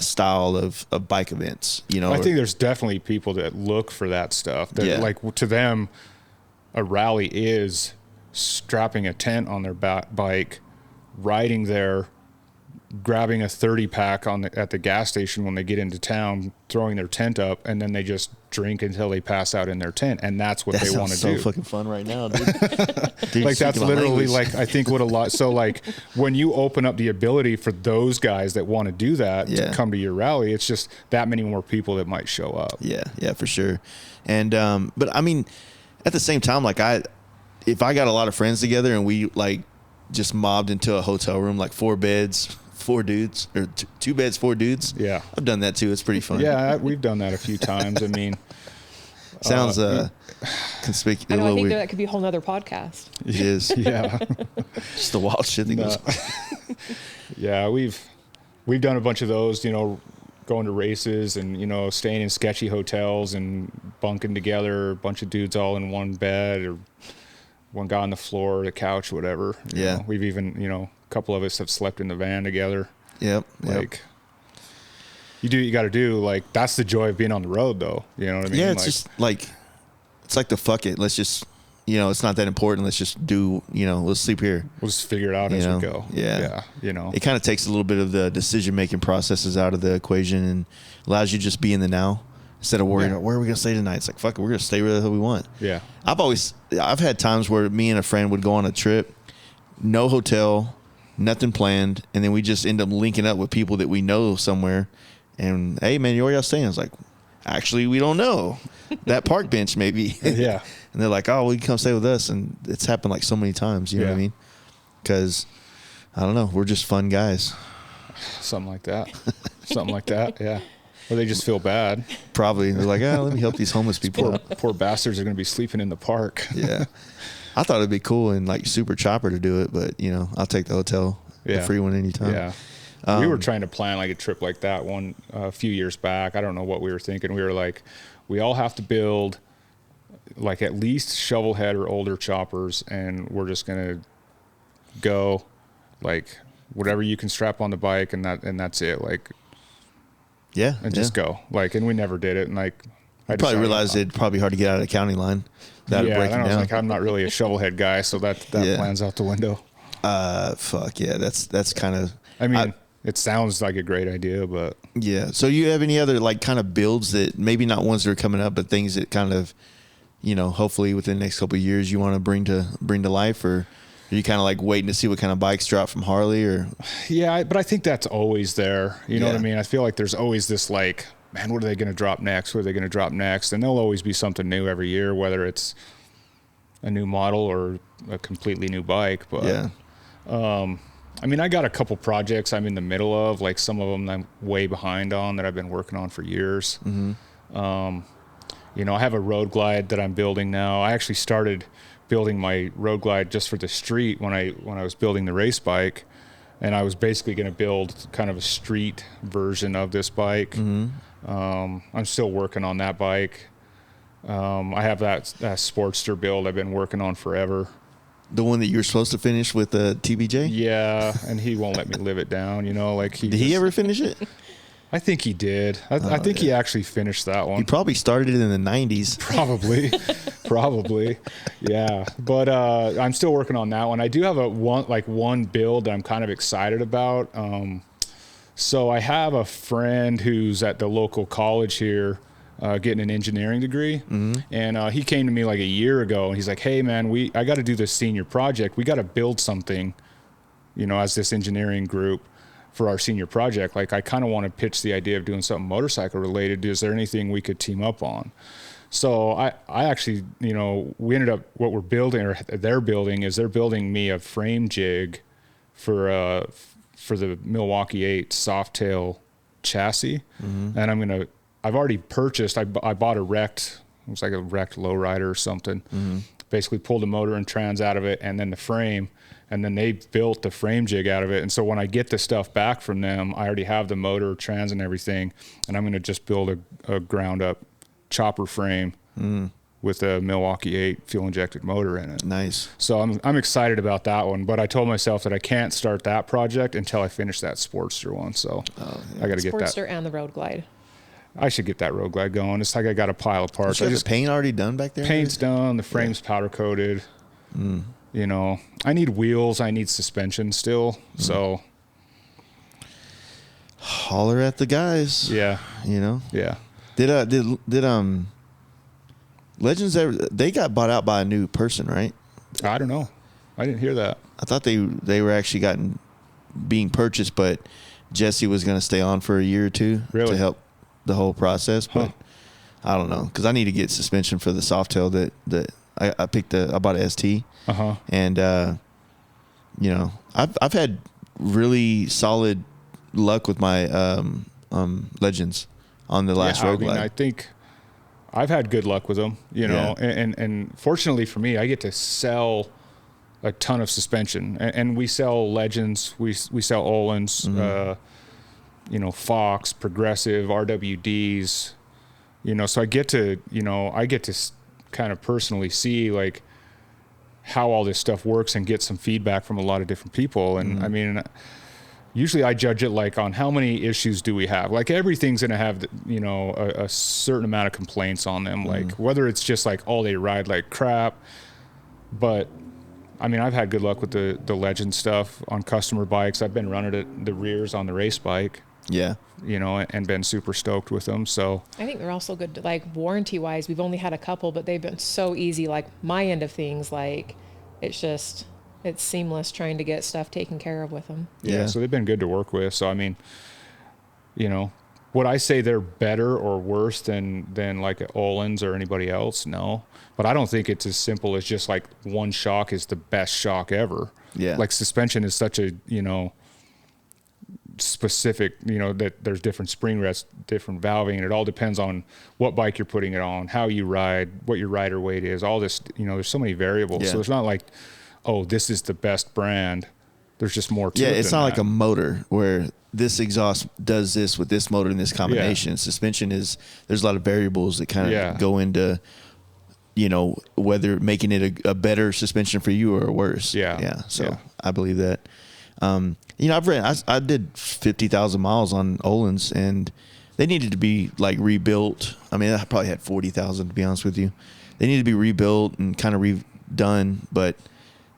style of bike events, you know. I think there's definitely people that look for that stuff. That like to them, a rally is strapping a tent on their bike, riding there, grabbing a 30 pack at the gas station when they get into town, throwing their tent up, and then they just drink until they pass out in their tent, and that's what they want to do. So fucking fun right now, dude. Like that's literally like I think what a lot. So like when you open up the ability for those guys that want to do that to come to your rally, it's just that many more people that might show up. Yeah, for sure. And but I mean, at the same time, like if I got a lot of friends together and we like just mobbed into a hotel room, like 4 beds. 4 dudes or 2 beds, 4 dudes. Yeah, I've done that too. It's pretty fun. Yeah, we've done that a few times. I mean, sounds conspicuous. I know. I think that could be a whole nother podcast. It is. Yeah, just the wild shit that goes. Yeah, we've done a bunch of those. You know, going to races and you know staying in sketchy hotels and bunking together. A bunch of dudes all in one bed or one guy on the floor, or the couch, whatever. You know, we've even a couple of us have slept in the van together. Yep. Like you do what you got to do. Like that's the joy of being on the road, though. You know what I mean? Yeah, it's like, just like it's like the fuck it. Let's just it's not that important. Let's just do. Let's sleep here. We'll just figure it out as we go. Yeah. Yeah. It kind of takes a little bit of the decision making processes out of the equation and allows you to just be in the now instead of worrying about where are we gonna stay tonight. It's like fuck it, we're gonna stay where the hell we want. Yeah. I've had times where me and a friend would go on a trip, no hotel, nothing planned, and then we just end up linking up with people that we know somewhere. And hey, man, where y'all staying? I was like, actually, we don't know. That park bench, maybe. Yeah. And they're like, oh, well, you can come stay with us. And it's happened like so many times. You know what I mean? Because I don't know, we're just fun guys. Something like that. Yeah. Or they just feel bad. Probably. They're like, let me help these homeless people. Poor bastards are going to be sleeping in the park. Yeah. I thought it'd be cool and like super chopper to do it, but I'll take the hotel, the free one anytime. Yeah. We were trying to plan like a trip like that a few years back. I don't know what we were thinking. We were like, we all have to build like at least shovelhead or older choppers, and we're just going to go like whatever you can strap on the bike, and that's it. Like, just go. Like, and we never did it. And like, I probably realized it'd probably hard to get out of the county line. That breaking and I was down. like, I'm not really a shovelhead guy, so that plan's out the window. Fuck yeah, that's kind of. I mean, it sounds like a great idea, but yeah. So you have any other like kind of builds that maybe not ones that are coming up, but things that kind of, hopefully within the next couple of years you want to bring to life, or Are you kind of like waiting to see what kind of bikes drop from Harley, or? Yeah, but I think that's always there. You know what I mean? I feel like there's always this like, man, what are they going to drop next? What are they going to drop next? And there'll always be something new every year, whether it's a new model or a completely new bike. But I mean, I got a couple projects I'm in the middle of, like some of them I'm way behind on that I've been working on for years. You know, I have a road glide that I'm building now. I actually started building my road glide just for the street when I was building the race bike, and I was basically going to build kind of a street version of this bike. I'm still working on that bike. I have that Sportster build I've been working on forever. The one that you were supposed to finish with the TBJ? Yeah, and he won't let me live it down. You know, like did he ever finish it? I think he did. I think he actually finished that one. He probably started it in the 90s. Probably. Yeah. But I'm still working on that one. I do have one build that I'm kind of excited about. So I have a friend who's at the local college here getting an engineering degree. And he came to me like a year ago, and he's like, hey, man, I got to do this senior project. We got to build something, you know, as this engineering group for our senior project. Like, I kind of want to pitch the idea of doing something motorcycle related. Is there anything we could team up on? So I actually, you know, we ended up, what we're building, or they're building me a frame jig for the Milwaukee 8 Softail chassis. And I've already purchased, I bought a wrecked, it was like a wrecked lowrider or something. Basically pulled the motor and trans out of it, and then the frame, and then they built the frame jig out of it. And so when I get the stuff back from them, I already have the motor, trans, and everything, and I'm going to just build a ground up chopper frame with a Milwaukee 8 fuel injected motor in it. Nice. So I'm excited about that one, but I told myself that I can't start that project until I finish that Sportster one. So I got to get that. Sportster and the road glide. I should get that road glide going. It's like I got a pile of parts. Is the paint already done back there? Paint's done. The frame's powder coated. You know, I need wheels. I need suspension still. So holler at the guys. Yeah. You know. Yeah. Did Legends ever? They got bought out by a new person, right? I don't know. I didn't hear that. I thought they were actually being purchased, but Jesse was going to stay on for a year or two to help the whole process. But I don't know, because I need to get suspension for the Softail that I bought a ST. And you know, I've had really solid luck with my Legends on the last road glide. I think I've had good luck with them, you know, and fortunately for me, I get to sell a ton of suspension, and we sell Legends, we sell Olin's, you know, Fox, Progressive, RWDs, you know, so I get to kind of personally see like how all this stuff works and get some feedback from a lot of different people. And I mean, usually I judge it like on how many issues do we have. Like everything's going to have, you know, a certain amount of complaints on them, like whether it's just like, oh, they ride like crap. But I mean, I've had good luck with the Legend stuff on customer bikes. I've been running it, the rears on the race bike. Yeah. You know, and been super stoked with them. So I think they're also good, like warranty wise. We've only had a couple, but they've been so easy. Like my end of things, like it's seamless trying to get stuff taken care of with them. Yeah. So they've been good to work with. So, I mean, you know, would I say they're better or worse than like Olin's or anybody else? No. But I don't think it's as simple as just like one shock is the best shock ever. Yeah. Like suspension is such a, you know, specific, you know, that there's different spring rests, different valving, and it all depends on what bike you're putting it on, how you ride, what your rider weight is, all this, you know, there's so many variables. Yeah. So it's not like, oh, this is the best brand. There's just more to it. Yeah, it's not like a motor where this exhaust does this with this motor in this combination. Yeah. Suspension there's a lot of variables that kind of go into, you know, whether making it a better suspension for you or worse. Yeah. Yeah. So I believe that. You know, I did 50,000 miles on Olin's, and they needed to be like rebuilt. I mean, I probably had 40,000 to be honest with you. They needed to be rebuilt and kind of redone, but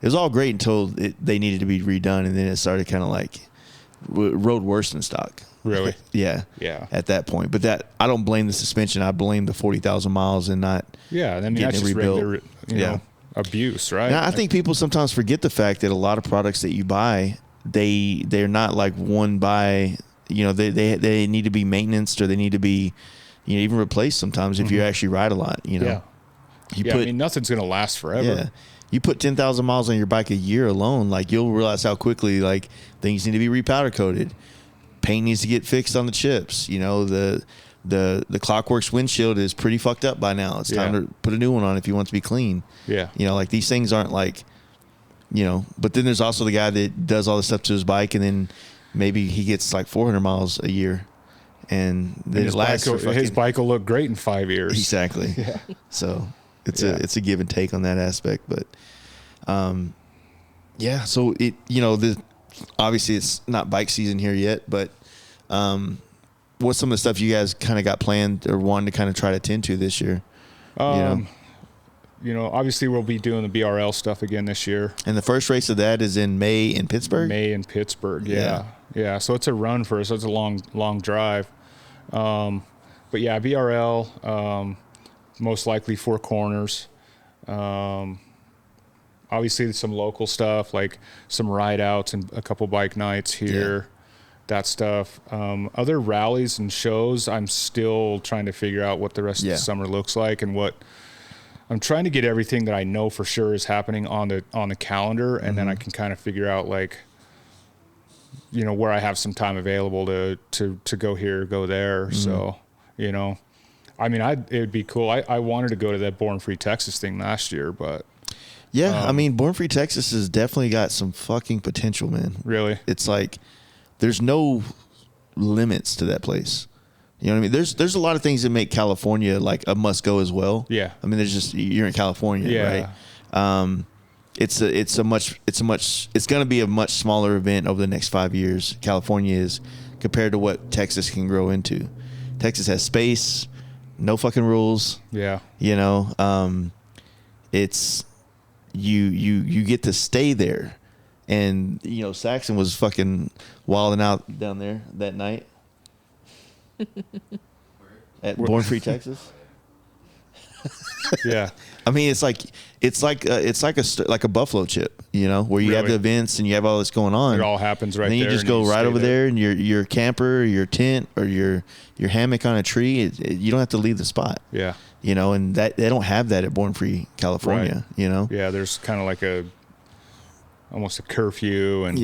it was all great until they needed to be redone, and then it started kind of like rode worse than stock. Really? Yeah. At that point, but I don't blame the suspension. I blame the 40,000 miles and not. Yeah, I mean that's just rebuilt. regular, you know. abuse, right? Now, I think people sometimes forget the fact that a lot of products that you buy, they're not like one buy. You know, they need to be maintained, or they need to be, you know, even replaced sometimes if you actually ride a lot. You know, I mean, nothing's gonna last forever. Yeah, you put 10,000 miles on your bike a year alone, like you'll realize how quickly like things need to be repowder coated, paint needs to get fixed on the chips. You know, the Clockworks windshield is pretty fucked up by now. It's time to put a new one on if you want it to be clean. Yeah, you know, like these things aren't like, you know. But then there's also the guy that does all this stuff to his bike, and then maybe he gets like 400 miles a year, and then his bike will look great in 5 years. Exactly. Yeah. So it's a give and take on that aspect, but yeah. So it, you know, obviously it's not bike season here yet, but what's some of the stuff you guys kind of got planned or wanted to kind of try to tend to this year? You know, obviously we'll be doing the BRL stuff again this year. And the first race of that is in May in Pittsburgh? May in Pittsburgh, yeah. So it's a run for us. It's a long drive. But yeah, BRL, most likely Four Corners. Obviously some local stuff, like some ride outs and a couple bike nights here. Yeah. That stuff. Other rallies and shows, I'm still trying to figure out what the rest of the summer looks like, and what I'm trying to get everything that I know for sure is happening on the calendar, and then I can kind of figure out, like, you know, where I have some time available to go here, go there. So, you know, I mean, it would be cool. I wanted to go to that Born Free Texas thing last year, but yeah, I mean, Born Free Texas has definitely got some fucking potential, man. Really, it's like there's no limits to that place. You know what I mean? There's a lot of things that make California like a must go as well. Yeah. I mean, there's just, you're in California, right? It's going to be a much smaller event over the next 5 years. California is, compared to what Texas can grow into. Texas has space, no fucking rules. Yeah. You know, it's you get to stay there, and you know Saxon was fucking wilding out down there that night. At Born Free Texas. Yeah, I mean it's like a buffalo chip, you know, where you have the events and you have all this going on. It all happens right and then there. You just go right over there, and your camper, or your tent, or your hammock on a tree. You don't have to leave the spot. Yeah, you know, and that they don't have that at Born Free California. Right. You know. Yeah, there's kind of like almost a curfew, and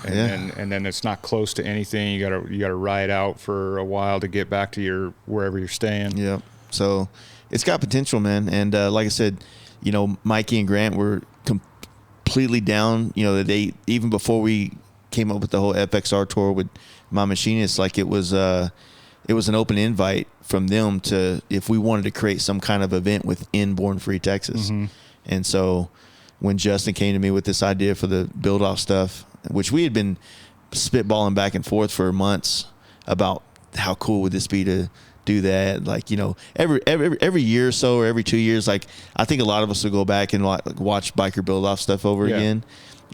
and then it's not close to anything. You gotta ride out for a while to get back to wherever you're staying. Yeah. So it's got potential, man. And like I said, you know, Mikey and Grant were completely down. You know, they even before we came up with the whole FXR tour with my machinist, like it was an open invite from them to if we wanted to create some kind of event within Born Free Texas. Mm-hmm. And so when Justin came to me with this idea for the build off stuff, which we had been spitballing back and forth for months about how cool would this be to do that. Like, you know, every year or so, or every 2 years, like I think a lot of us will go back and watch biker build off stuff over again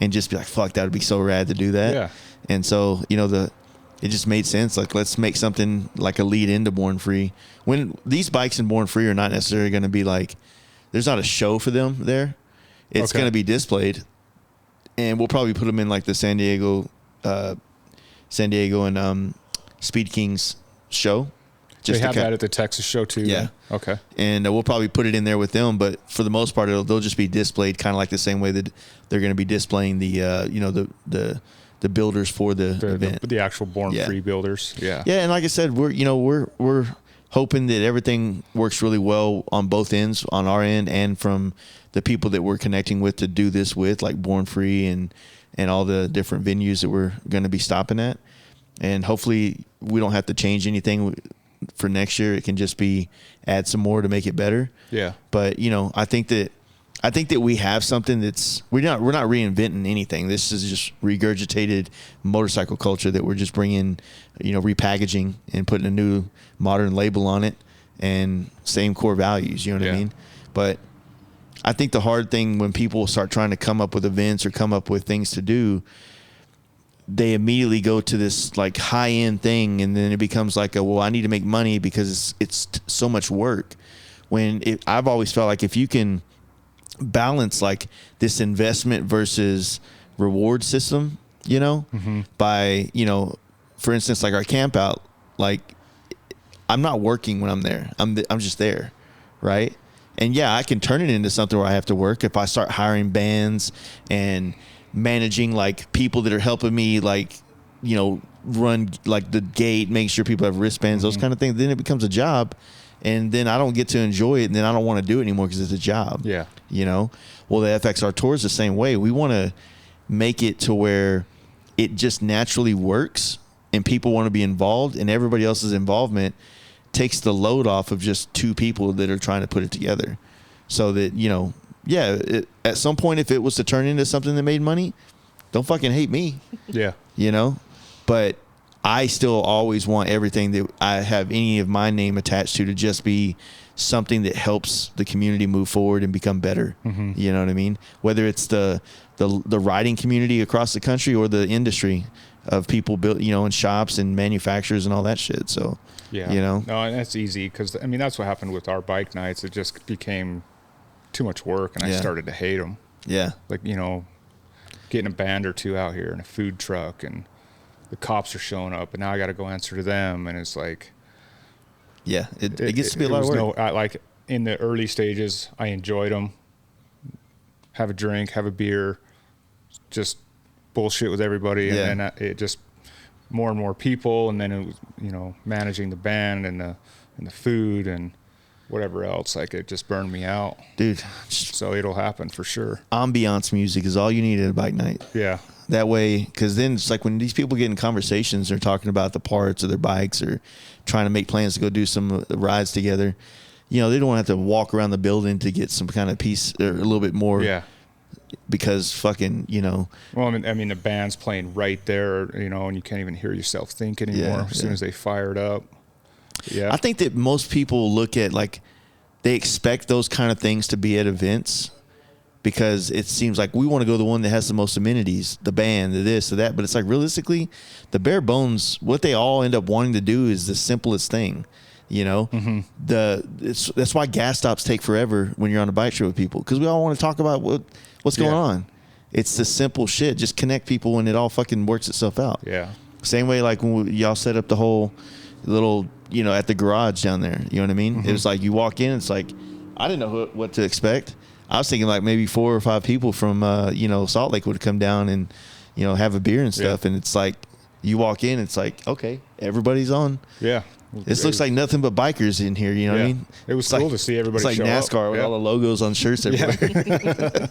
and just be like, fuck, that would be so rad to do that. Yeah. And so, you know, it just made sense. Like, let's make something like a lead into Born Free. When these bikes in Born Free are not necessarily going to be like, there's not a show for them there. It's going to be displayed, and we'll probably put them in like the San Diego and Speed Kings show. They have that at the Texas show too. Yeah. Then? Okay. And we'll probably put it in there with them, but for the most part, they'll just be displayed kind of like the same way that they're going to be displaying the builders for the event, the actual Born Free builders. Yeah. Yeah, and like I said, we're hoping that everything works really well on both ends, on our end and from the people that we're connecting with to do this with, like Born Free and all the different venues that we're going to be stopping at. And hopefully we don't have to change anything for next year. It can just be add some more to make it better. Yeah. But, you know, I think that we have something that's we're not reinventing anything. This is just regurgitated motorcycle culture that we're just bringing, you know, repackaging and putting a new modern label on it and same core values. You know what I mean? But I think the hard thing when people start trying to come up with events or come up with things to do, they immediately go to this like high end thing, and then it becomes like I need to make money because it's so much work. When I've always felt like if you can balance like this investment versus reward system, by, for instance, like our camp out, like I'm not working when I'm there. I'm just there. Right. And yeah, I can turn it into something where I have to work if I start hiring bands and managing like people that are helping me, like, run like the gate, make sure people have wristbands, those kind of things. Then it becomes a job, and then I don't get to enjoy it, and then I don't want to do it anymore because it's a job. Yeah. Well, the FXR Tour is the same way. We want to make it to where it just naturally works, and people want to be involved, and everybody else's involvement takes the load off of just two people that are trying to put it together. So that, at some point, if it was to turn into something that made money, don't fucking hate me. Yeah. But I still always want everything that I have any of my name attached to just be something that helps the community move forward and become better. You know what I mean? Whether it's the riding community across the country or the industry of people built, in shops and manufacturers and all that shit. So, no, and that's easy because that's what happened with our bike nights. It just became too much work, and I started to hate them. Yeah, like getting a band or two out here and a food truck, and the cops are showing up, and now I got to go answer to them, and it's like, it gets to be a lot of work. Like in the early stages, I enjoyed them. Have a drink, have a beer, just bullshit with everybody, and then it just more and more people, and then it was managing the band and the food and whatever else. Like it just burned me out, dude. So it'll happen for sure. Ambiance music is all you need at a bike night. Yeah, that way, because then it's like when these people get in conversations, they're talking about the parts of their bikes or trying to make plans to go do some rides together. They don't have to walk around the building to get some kind of peace or a little bit more. Yeah. Because fucking, Well, I mean, the band's playing right there, and you can't even hear yourself think anymore as soon as they fire it up. Yeah. I think that most people look at, like, they expect those kind of things to be at events because it seems like we want to go to the one that has the most amenities, the band, the this, the that. But it's like, realistically, the bare bones, what they all end up wanting to do is the simplest thing. That's why gas stops take forever when you're on a bike trip with people, because we all want to talk about what's going on. It's the simple shit. Just connect people and it all fucking works itself out. Yeah. Same way like when y'all set up the whole little, at the garage down there. You know what I mean? It was like you walk in, it's like I didn't know what to expect. I was thinking like maybe 4 or 5 people from Salt Lake would come down and have a beer and stuff, and it's like you walk in, it's like, okay, everybody's on. Yeah. This looks like nothing but bikers in here, what I mean? It was cool to see everybody show up. It's like NASCAR with all the logos on shirts everywhere.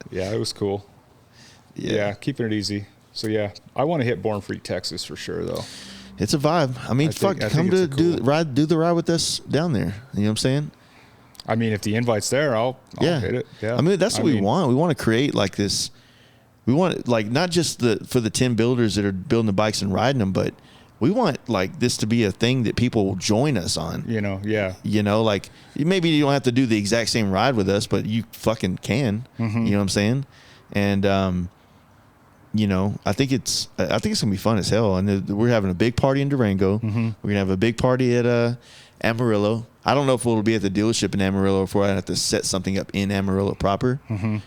Yeah, it was cool. Yeah, keeping it easy. So, I want to hit Born Free Texas for sure, though. It's a vibe. I mean, come to do the ride with us down there. You know what I'm saying? I mean, if the invite's there, I'll hit it. Yeah. I mean, that's what we want. We want to create like this. We want, like, not just for the 10 builders that are building the bikes and riding them, but we want like this to be a thing that people will join us on. Like maybe you don't have to do the exact same ride with us, but you fucking can. You know what I'm saying? And I think it's gonna be fun as hell. And we're having a big party in Durango. We're gonna have a big party at Amarillo. I don't know if it'll be at the dealership in Amarillo or if we're gonna have to set something up in Amarillo proper,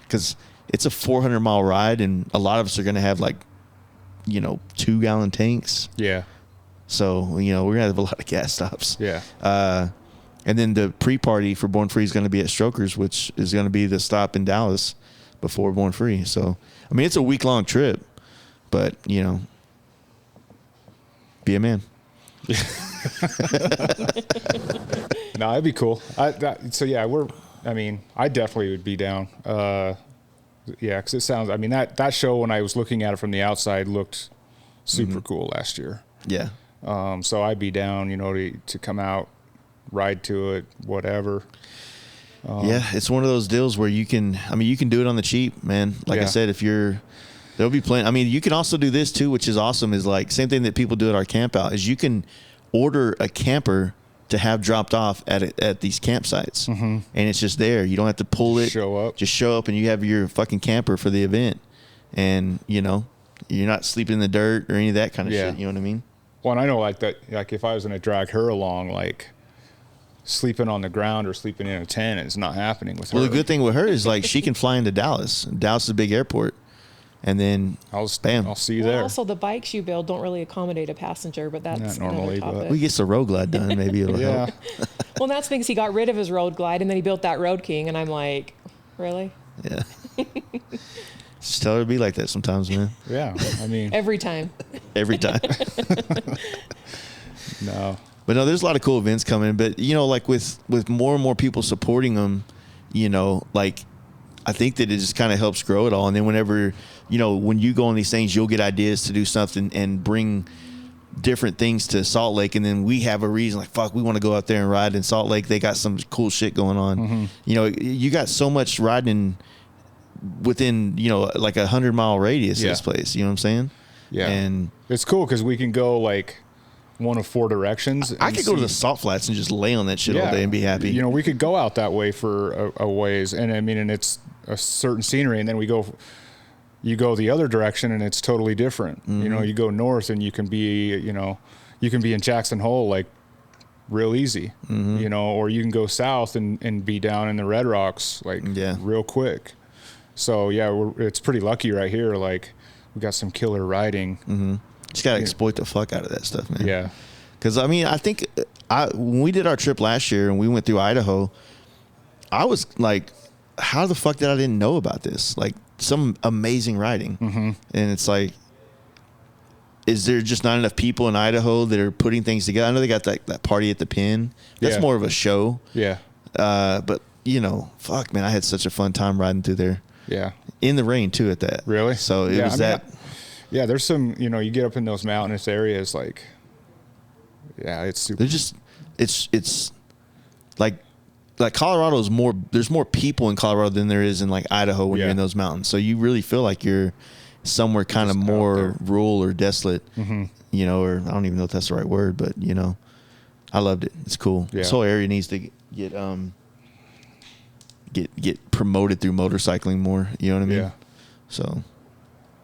because it's a 400-mile ride, and a lot of us are gonna have like 2-gallon tanks. Yeah. So, we're going to have a lot of gas stops. Yeah. And then the pre-party for Born Free is going to be at Strokers, which is going to be the stop in Dallas before Born Free. So, I mean, it's a week-long trip, but, be a man. No, it'd be cool. I definitely would be down. Because it sounds, that show, when I was looking at it from the outside, looked super cool last year. Yeah. So I'd be down, to come out, ride to it, whatever. It's one of those deals where you can do it on the cheap, man. Like I said, there'll be plenty. I mean, you can also do this too, which is awesome, is like same thing that people do at our camp out, is you can order a camper to have dropped off at these campsites. And it's just there. You don't have to pull it. Just show up and you have your fucking camper for the event. And, you're not sleeping in the dirt or any of that kind of shit. You know what I mean? Well, and I know like that, like if I was going to drag her along, like sleeping on the ground or sleeping in a tent. It's not happening with her. Well, the good thing with her is like she can fly into Dallas. Dallas is a big airport. And then I'll bam. see you there. Also, the bikes you build don't really accommodate a passenger, but that's Not normally, another topic. We get the road glide done. Maybe it'll help. Well, that's because he got rid of his road glide and then he built that Road King, and I'm like, really? Yeah. Just tell her to be like that sometimes, man. Yeah. I mean, Every time. Every time. no. But no, there's a lot of cool events coming. But, you know, like with more and more people supporting them, you know, like I think that it just kind of helps grow it all. And then whenever, you know, when you go on these things, you'll get ideas to do something and bring different things to Salt Lake. And then we have a reason like, fuck, we want to go out there and ride in Salt Lake. They got some cool shit going on. Mm-hmm. You know, you got so much riding within, you know, like 100-mile radius of this place. You know what I'm saying? Yeah. And it's cool because we can go like one of 4 directions. I could go to the Salt Flats and just lay on that shit all day and be happy. You know, we could go out that way for a ways. And I mean, and it's a certain scenery. And then you go the other direction and it's totally different. Mm-hmm. You know, you go north and you can be in Jackson Hole like real easy, Mm-hmm. you know, or you can go south and be down in the Red Rocks like real quick. So yeah, it's pretty lucky right here. Like we got some killer riding. Mm-hmm. Just got to exploit the fuck out of that stuff, man. Yeah. Because, I mean, I think when we did our trip last year and we went through Idaho, I was like, how the fuck did I didn't know about this? Like, some amazing riding. Mm-hmm. And it's like, is there just not enough people in Idaho that are putting things together? I know they got that party at the Pin. That's more of a show. Yeah. But, you know, fuck, man, I had such a fun time riding through there. Yeah. In the rain, too, at that. Really? So it was that. Yeah, there's some, you know, you get up in those mountainous areas, like, yeah, it's super. They're just, it's like Colorado is more, there's more people in Colorado than there is in like Idaho when you're in those mountains. So you really feel like you're somewhere kind of more rural or desolate, you know, or I don't even know if that's the right word, but you know, I loved it. It's cool. Yeah. This whole area needs to get promoted through motorcycling more. You know what I mean? Yeah. So.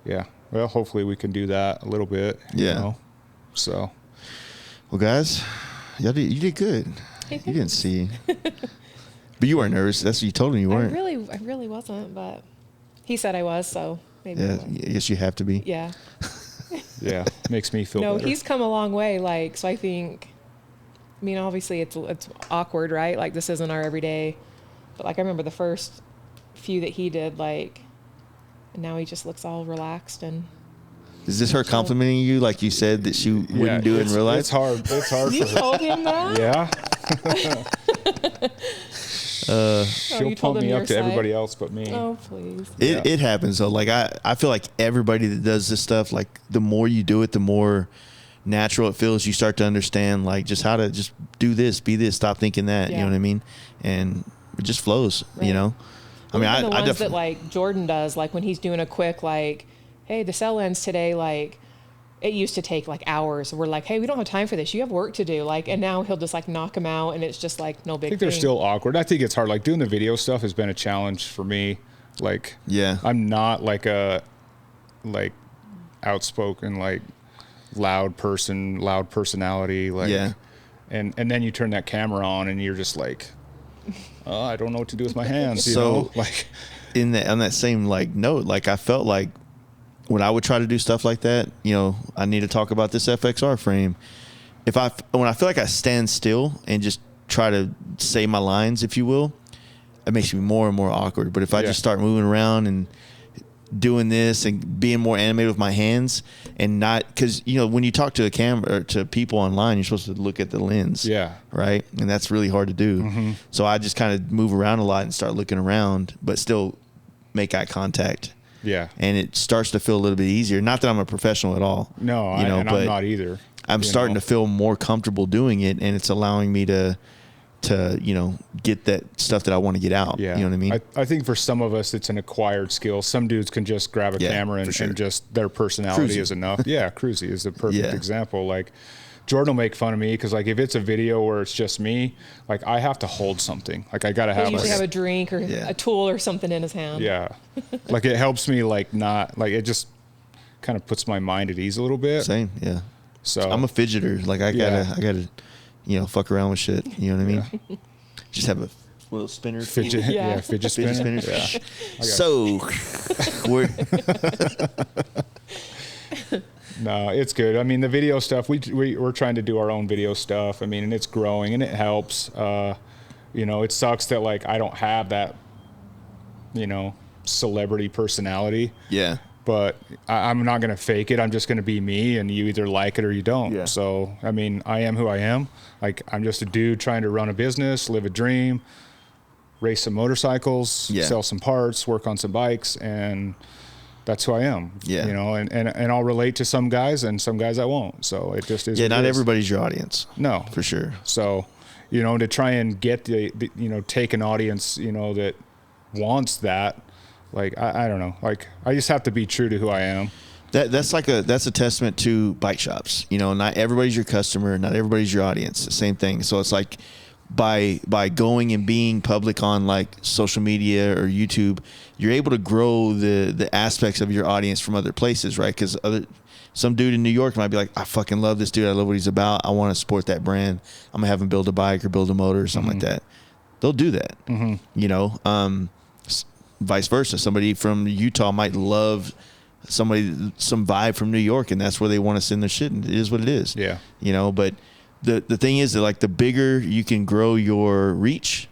Yeah. Well, hopefully we can do that a little bit. You know? So. Well, guys, you did good. You didn't see. But you weren't nervous. That's what you told me you weren't. I really wasn't, but he said I was, so maybe. Yeah, I guess you have to be. Yeah. Yeah, makes me feel better. He's come a long way. Like, so I think, I mean, obviously it's awkward, right? Like, this isn't our everyday. But like, I remember the first few that he did, like, and now he just looks all relaxed and. Is this her complimenting you, like you said that she wouldn't do it in real life? It's hard. It's hard. You for her. told him that? Yeah. She'll pump me up to everybody else but me. Oh, please. It happens though. Like I feel like everybody that does this stuff, like the more you do it, the more natural it feels. You start to understand like just how to just do this, be this, stop thinking that. You know what I mean? And it just flows. Right. You know. I mean, the ones that like Jordan does, like when he's doing a quick like, hey, the cell ends today, like. It used to take like hours. We're like, hey, we don't have time for this. You have work to do. Like, and now he'll just like knock them out, and it's just like no big. I think they're still awkward. I think it's hard. Like doing the video stuff has been a challenge for me. Like, I'm not like a outspoken, like loud personality. Like, and then you turn that camera on, and you're just like, oh, I don't know what to do with my hands. You know? Like, on that same like note, like I felt like. When I would try to do stuff like that, you know, I need to talk about this FXR frame. When I feel like I stand still and just try to say my lines, if you will, it makes me more and more awkward. But if I just start moving around and doing this and being more animated with my hands and not, because, you know, when you talk to a camera or to people online, you're supposed to look at the lens. Yeah. Right. And that's really hard to do. Mm-hmm. So I just kind of move around a lot and start looking around, but still make eye contact. Yeah. And it starts to feel a little bit easier. Not that I'm a professional at all. No, but I'm not either. I'm starting to feel more comfortable doing it, and it's allowing me to you know, get that stuff that I want to get out. Yeah. You know what I mean? I think for some of us, it's an acquired skill. Some dudes can just grab a camera and just their personality is enough. Yeah, Cruzy is the perfect example. Like, Jordan will make fun of me because, like, if it's a video where it's just me, like, I have to hold something. Like, I got to have. He usually have a drink or a tool or something in his hand. Yeah, like it helps me, like, not like it just kind of puts my mind at ease a little bit. Same, yeah. So I'm a fidgeter. Like I gotta, fuck around with shit. You know what I mean? Yeah. Just have a little spinner. Fidget spinner. Yeah. So, we're... No, it's good. I mean, the video stuff, we're trying to do our own video stuff. I mean, and it's growing and it helps. It sucks that like I don't have that, celebrity personality. Yeah. But I'm not going to fake it. I'm just going to be me, and you either like it or you don't. Yeah. So, I mean, I am who I am. Like, I'm just a dude trying to run a business, live a dream, race some motorcycles, sell some parts, work on some bikes, and that's who I am. Yeah. And I'll relate to some guys, and some guys I won't. So it just is. Yeah, not everybody's your audience. No. For sure. So, to try and get take an audience, that wants that, like, I don't know. Like, I just have to be true to who I am. That's a testament to bike shops. Not everybody's your customer, not everybody's your audience. The same thing. So it's like by going and being public on like social media or YouTube, you're able to grow the aspects of your audience from other places, right? Because some dude in New York might be like, I fucking love this dude. I love what he's about. I want to support that brand. I'm gonna have him build a bike or build a motor or something like that. They'll do that. Vice versa. Somebody from Utah might love some vibe from New York, and that's where they want to send their shit, and it is what it is. Yeah. But the thing is that like the bigger you can grow your reach,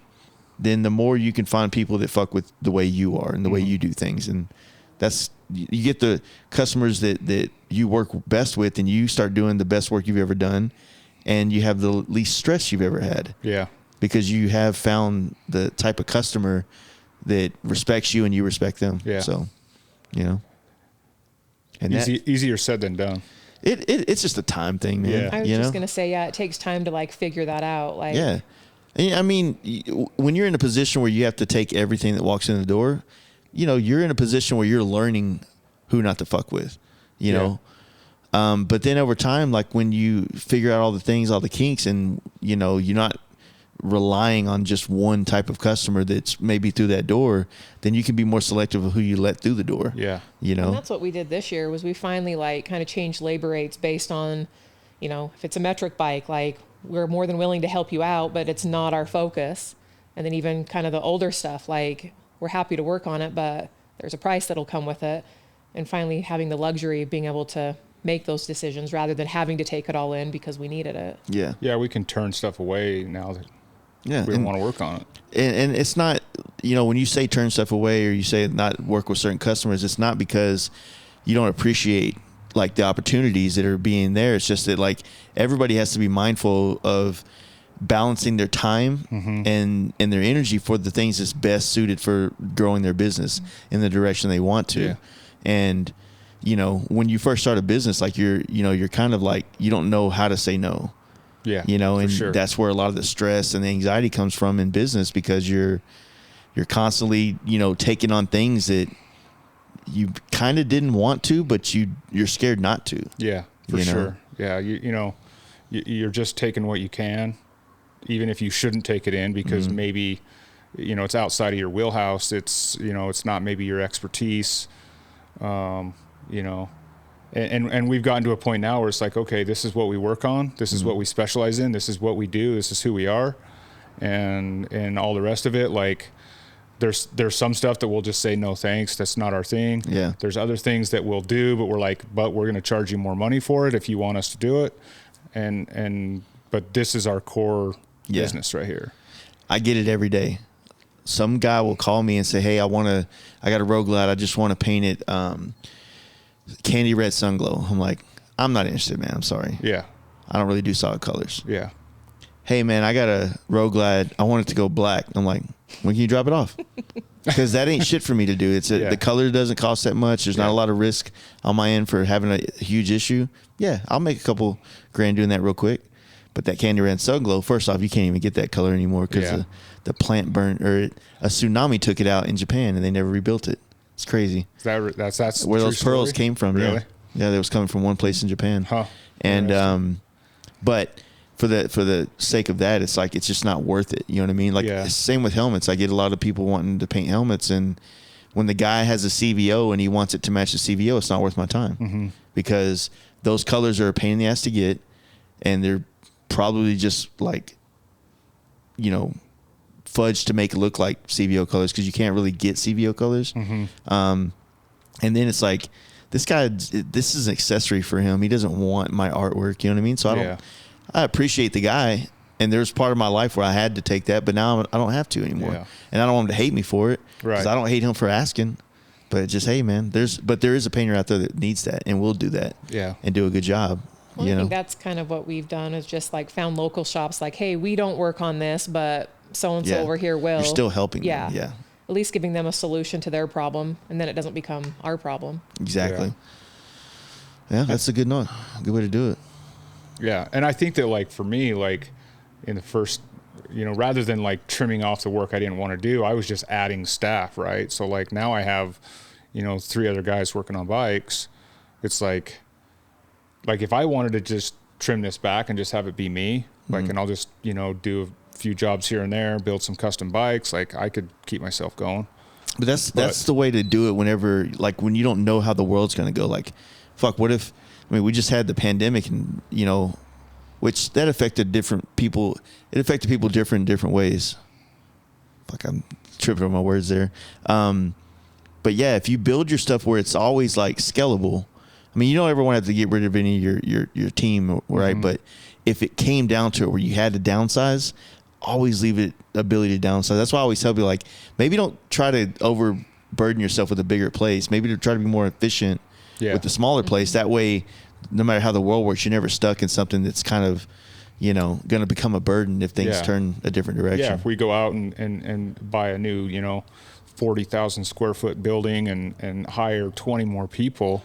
then the more you can find people that fuck with the way you are and the way you do things. And that's, you get the customers that you work best with, and you start doing the best work you've ever done, and you have the least stress you've ever had. Yeah. Because you have found the type of customer that respects you and you respect them. Yeah. So, and easier said than done. It's just a time thing, man. Yeah. I was just going to say, it takes time to like figure that out. Like, yeah. I mean, when you're in a position where you have to take everything that walks in the door, you're in a position where you're learning who not to fuck with, but then over time, like when you figure out all the things, all the kinks, and, you're not relying on just one type of customer that's maybe through that door, then you can be more selective of who you let through the door. Yeah. And that's what we did this year, was we finally like kind of changed labor rates based on, if it's a metric bike, like we're more than willing to help you out, but it's not our focus. And then even kind of the older stuff, like we're happy to work on it, but there's a price that'll come with it. And finally having the luxury of being able to make those decisions rather than having to take it all in because we needed it. Yeah. Yeah. We can turn stuff away now that we don't want to work on it. And it's not, when you say turn stuff away or you say not work with certain customers, it's not because you don't appreciate like the opportunities that are being there. It's just that like everybody has to be mindful of balancing their time and their energy for the things that's best suited for growing their business in the direction they want to. Yeah. And, when you first start a business, like you're kind of like, you don't know how to say no. Yeah. And sure. That's where a lot of the stress and the anxiety comes from in business, because you're constantly, taking on things that you kind of didn't want to, but you're scared not to. Yeah, for sure. Yeah. You're just taking what you can, even if you shouldn't take it in, because maybe, it's outside of your wheelhouse. It's, it's not maybe your expertise, And we've gotten to a point now where it's like, okay, this is what we work on. This is what we specialize in. This is what we do. This is who we are. And all the rest of it, like there's some stuff that we'll just say, no, thanks. That's not our thing. Yeah. There's other things that we'll do, but we're going to charge you more money for it if you want us to do it. But this is our core business right here. I get it every day. Some guy will call me and say, hey, I got a Road Glide. I just want to paint it, candy red sun glow. I'm like, I'm not interested, man. I'm sorry. Yeah. I don't really do solid colors. Yeah. Hey man, I got a Road Glide. I want it to go black. I'm like, when can you drop it off? Because that ain't shit for me to do. The color doesn't cost that much. There's not a lot of risk on my end for having a huge issue. Yeah, I'll make a couple grand doing that real quick. But that candy red sun glow, first off, you can't even get that color anymore because the plant burned, or a tsunami took it out in Japan and they never rebuilt it. It's crazy. That's where those pearls came from. Really? Yeah, they was coming from one place in Japan. Huh. And but for the sake of that, it's like it's just not worth it. You know what I mean? Like it's the same with helmets. I get a lot of people wanting to paint helmets, and when the guy has a CVO and he wants it to match the CVO, it's not worth my time because those colors are a pain in the ass to get, and they're probably just like, you know, fudge to make it look like CVO colors because you can't really get CVO colors. And then it's like, this guy, this is an accessory for him. He doesn't want my artwork. You know what I mean? So I appreciate the guy. And there's part of my life where I had to take that, but now I don't have to anymore. Yeah. And I don't want him to hate me for it. Because I don't hate him for asking. But just, hey, man, there is a painter out there that needs that and will do that. Yeah. And do a good job. Well, I think that's kind of what we've done is just like found local shops like, hey, we don't work on this, but so-and-so over here will. You're still helping them. Yeah. At least giving them a solution to their problem, and then it doesn't become our problem. Exactly. Yeah, that's a good note. Good way to do it. Yeah, and I think that, like, for me, like, in the first, you know, rather than like trimming off the work I didn't want to do, I was just adding staff, right? So like now I have, you know, 3 other guys working on bikes. It's like if I wanted to just trim this back and just have it be me, like, and I'll just, you know, do a few jobs here and there, build some custom bikes, like I could keep myself going. But that's the way to do it whenever, like, when you don't know how the world's going to go. Like, fuck, what if, I mean, we just had the pandemic and, you know, which that affected different people. It affected people different ways. Fuck, I'm tripping on my words there. But yeah, if you build your stuff where it's always like scalable, I mean, you don't ever want to have to get rid of any of your team, right? But if it came down to it where you had to downsize, always leave it ability to downsize. That's why I always tell people, like, maybe don't try to overburden yourself with a bigger place. Maybe to try to be more efficient with the smaller place. That way, no matter how the world works, you're never stuck in something that's kind of, you know, going to become a burden if things turn a different direction. Yeah, if we go out and buy a new, you know, 40,000 square foot building and hire 20 more people,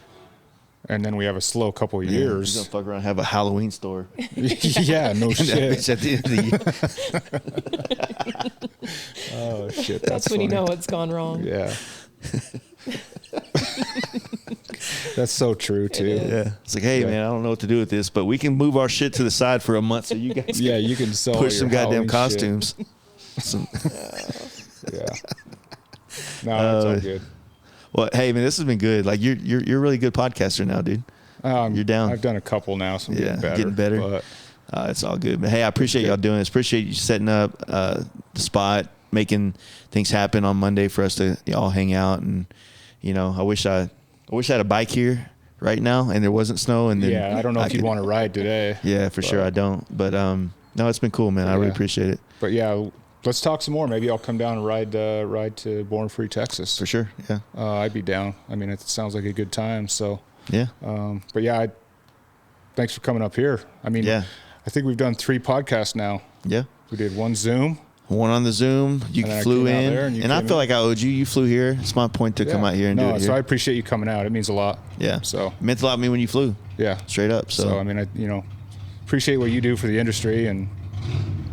and then we have a slow couple of years. You're going to fuck around and have a Halloween store. Yeah, no shit. At the end of the year. Oh, shit. That's when funny. You know it's gone wrong. Yeah. That's so true too. Yeah, it's like, hey man, I don't know what to do with this, but we can move our shit to the side for a month so you guys you can sell push some goddamn costumes. Yeah. No, that's all good. Well, hey man, this has been good. Like you're a really good podcaster now, dude. You're down. I've done a couple now, so I'm getting better. But it's all good. But hey, I appreciate y'all doing this. Appreciate you setting up the spot, making things happen on Monday for us to all hang out. And you know, I wish I had a bike here right now and there wasn't snow. And then I don't know if you'd want to ride today. Yeah, for sure I don't. But no, it's been cool, man. I really appreciate it. But yeah, let's talk some more. Maybe I'll come down and ride to Born Free, Texas. For sure, yeah. I'd be down. I mean, it sounds like a good time. So yeah. But yeah, thanks for coming up here. I mean, I think we've done 3 podcasts now. Yeah. We did 1 Zoom. One on the Zoom, you flew in, and I feel like I owed you. You flew here. It's my point to come out here and do it here. So I appreciate you coming out. It means a lot. Yeah. So it meant a lot to me when you flew. Yeah. Straight up. So I mean, I appreciate what you do for the industry and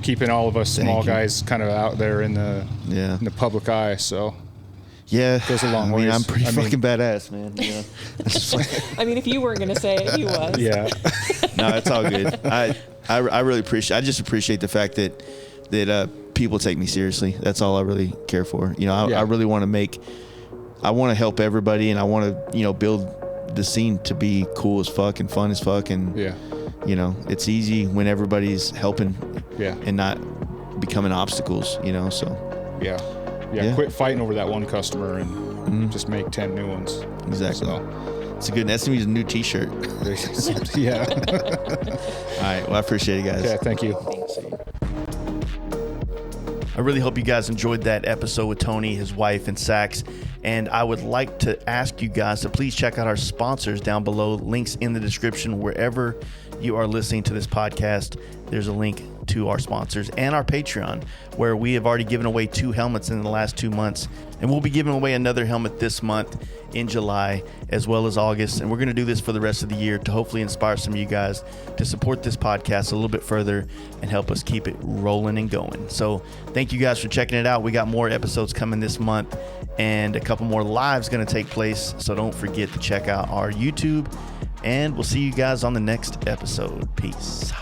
keeping all of us small guys kind of out there in the public eye. So yeah, it goes a long way. I'm pretty fucking badass, man. Yeah. I mean, if you weren't gonna say it, he was. Yeah. No, it's all good. I really appreciate. I just appreciate the fact that people take me seriously. That's all I really care for. You know, I really want to I want to help everybody, and I want to, you know, build the scene to be cool as fuck and fun as fuck. And, you know, it's easy when everybody's helping and not becoming obstacles, you know, so. Yeah. Quit fighting over that one customer and just make 10 new ones. Exactly. So. It's a good, that's going to be a new t-shirt. Yeah. All right. Well, I appreciate it, guys. Yeah. Thank you. I really hope you guys enjoyed that episode with Tony, his wife, and Sax. And I would like to ask you guys to please check out our sponsors down below. Links in the description wherever you are listening to this podcast. There's a link to our sponsors and our Patreon, where we have already given away 2 helmets in the last 2 months. And we'll be giving away another helmet this month in July as well as August. And we're going to do this for the rest of the year to hopefully inspire some of you guys to support this podcast a little bit further and help us keep it rolling and going. So thank you guys for checking it out. We got more episodes coming this month and a couple more lives going to take place. So don't forget to check out our YouTube, and we'll see you guys on the next episode. Peace.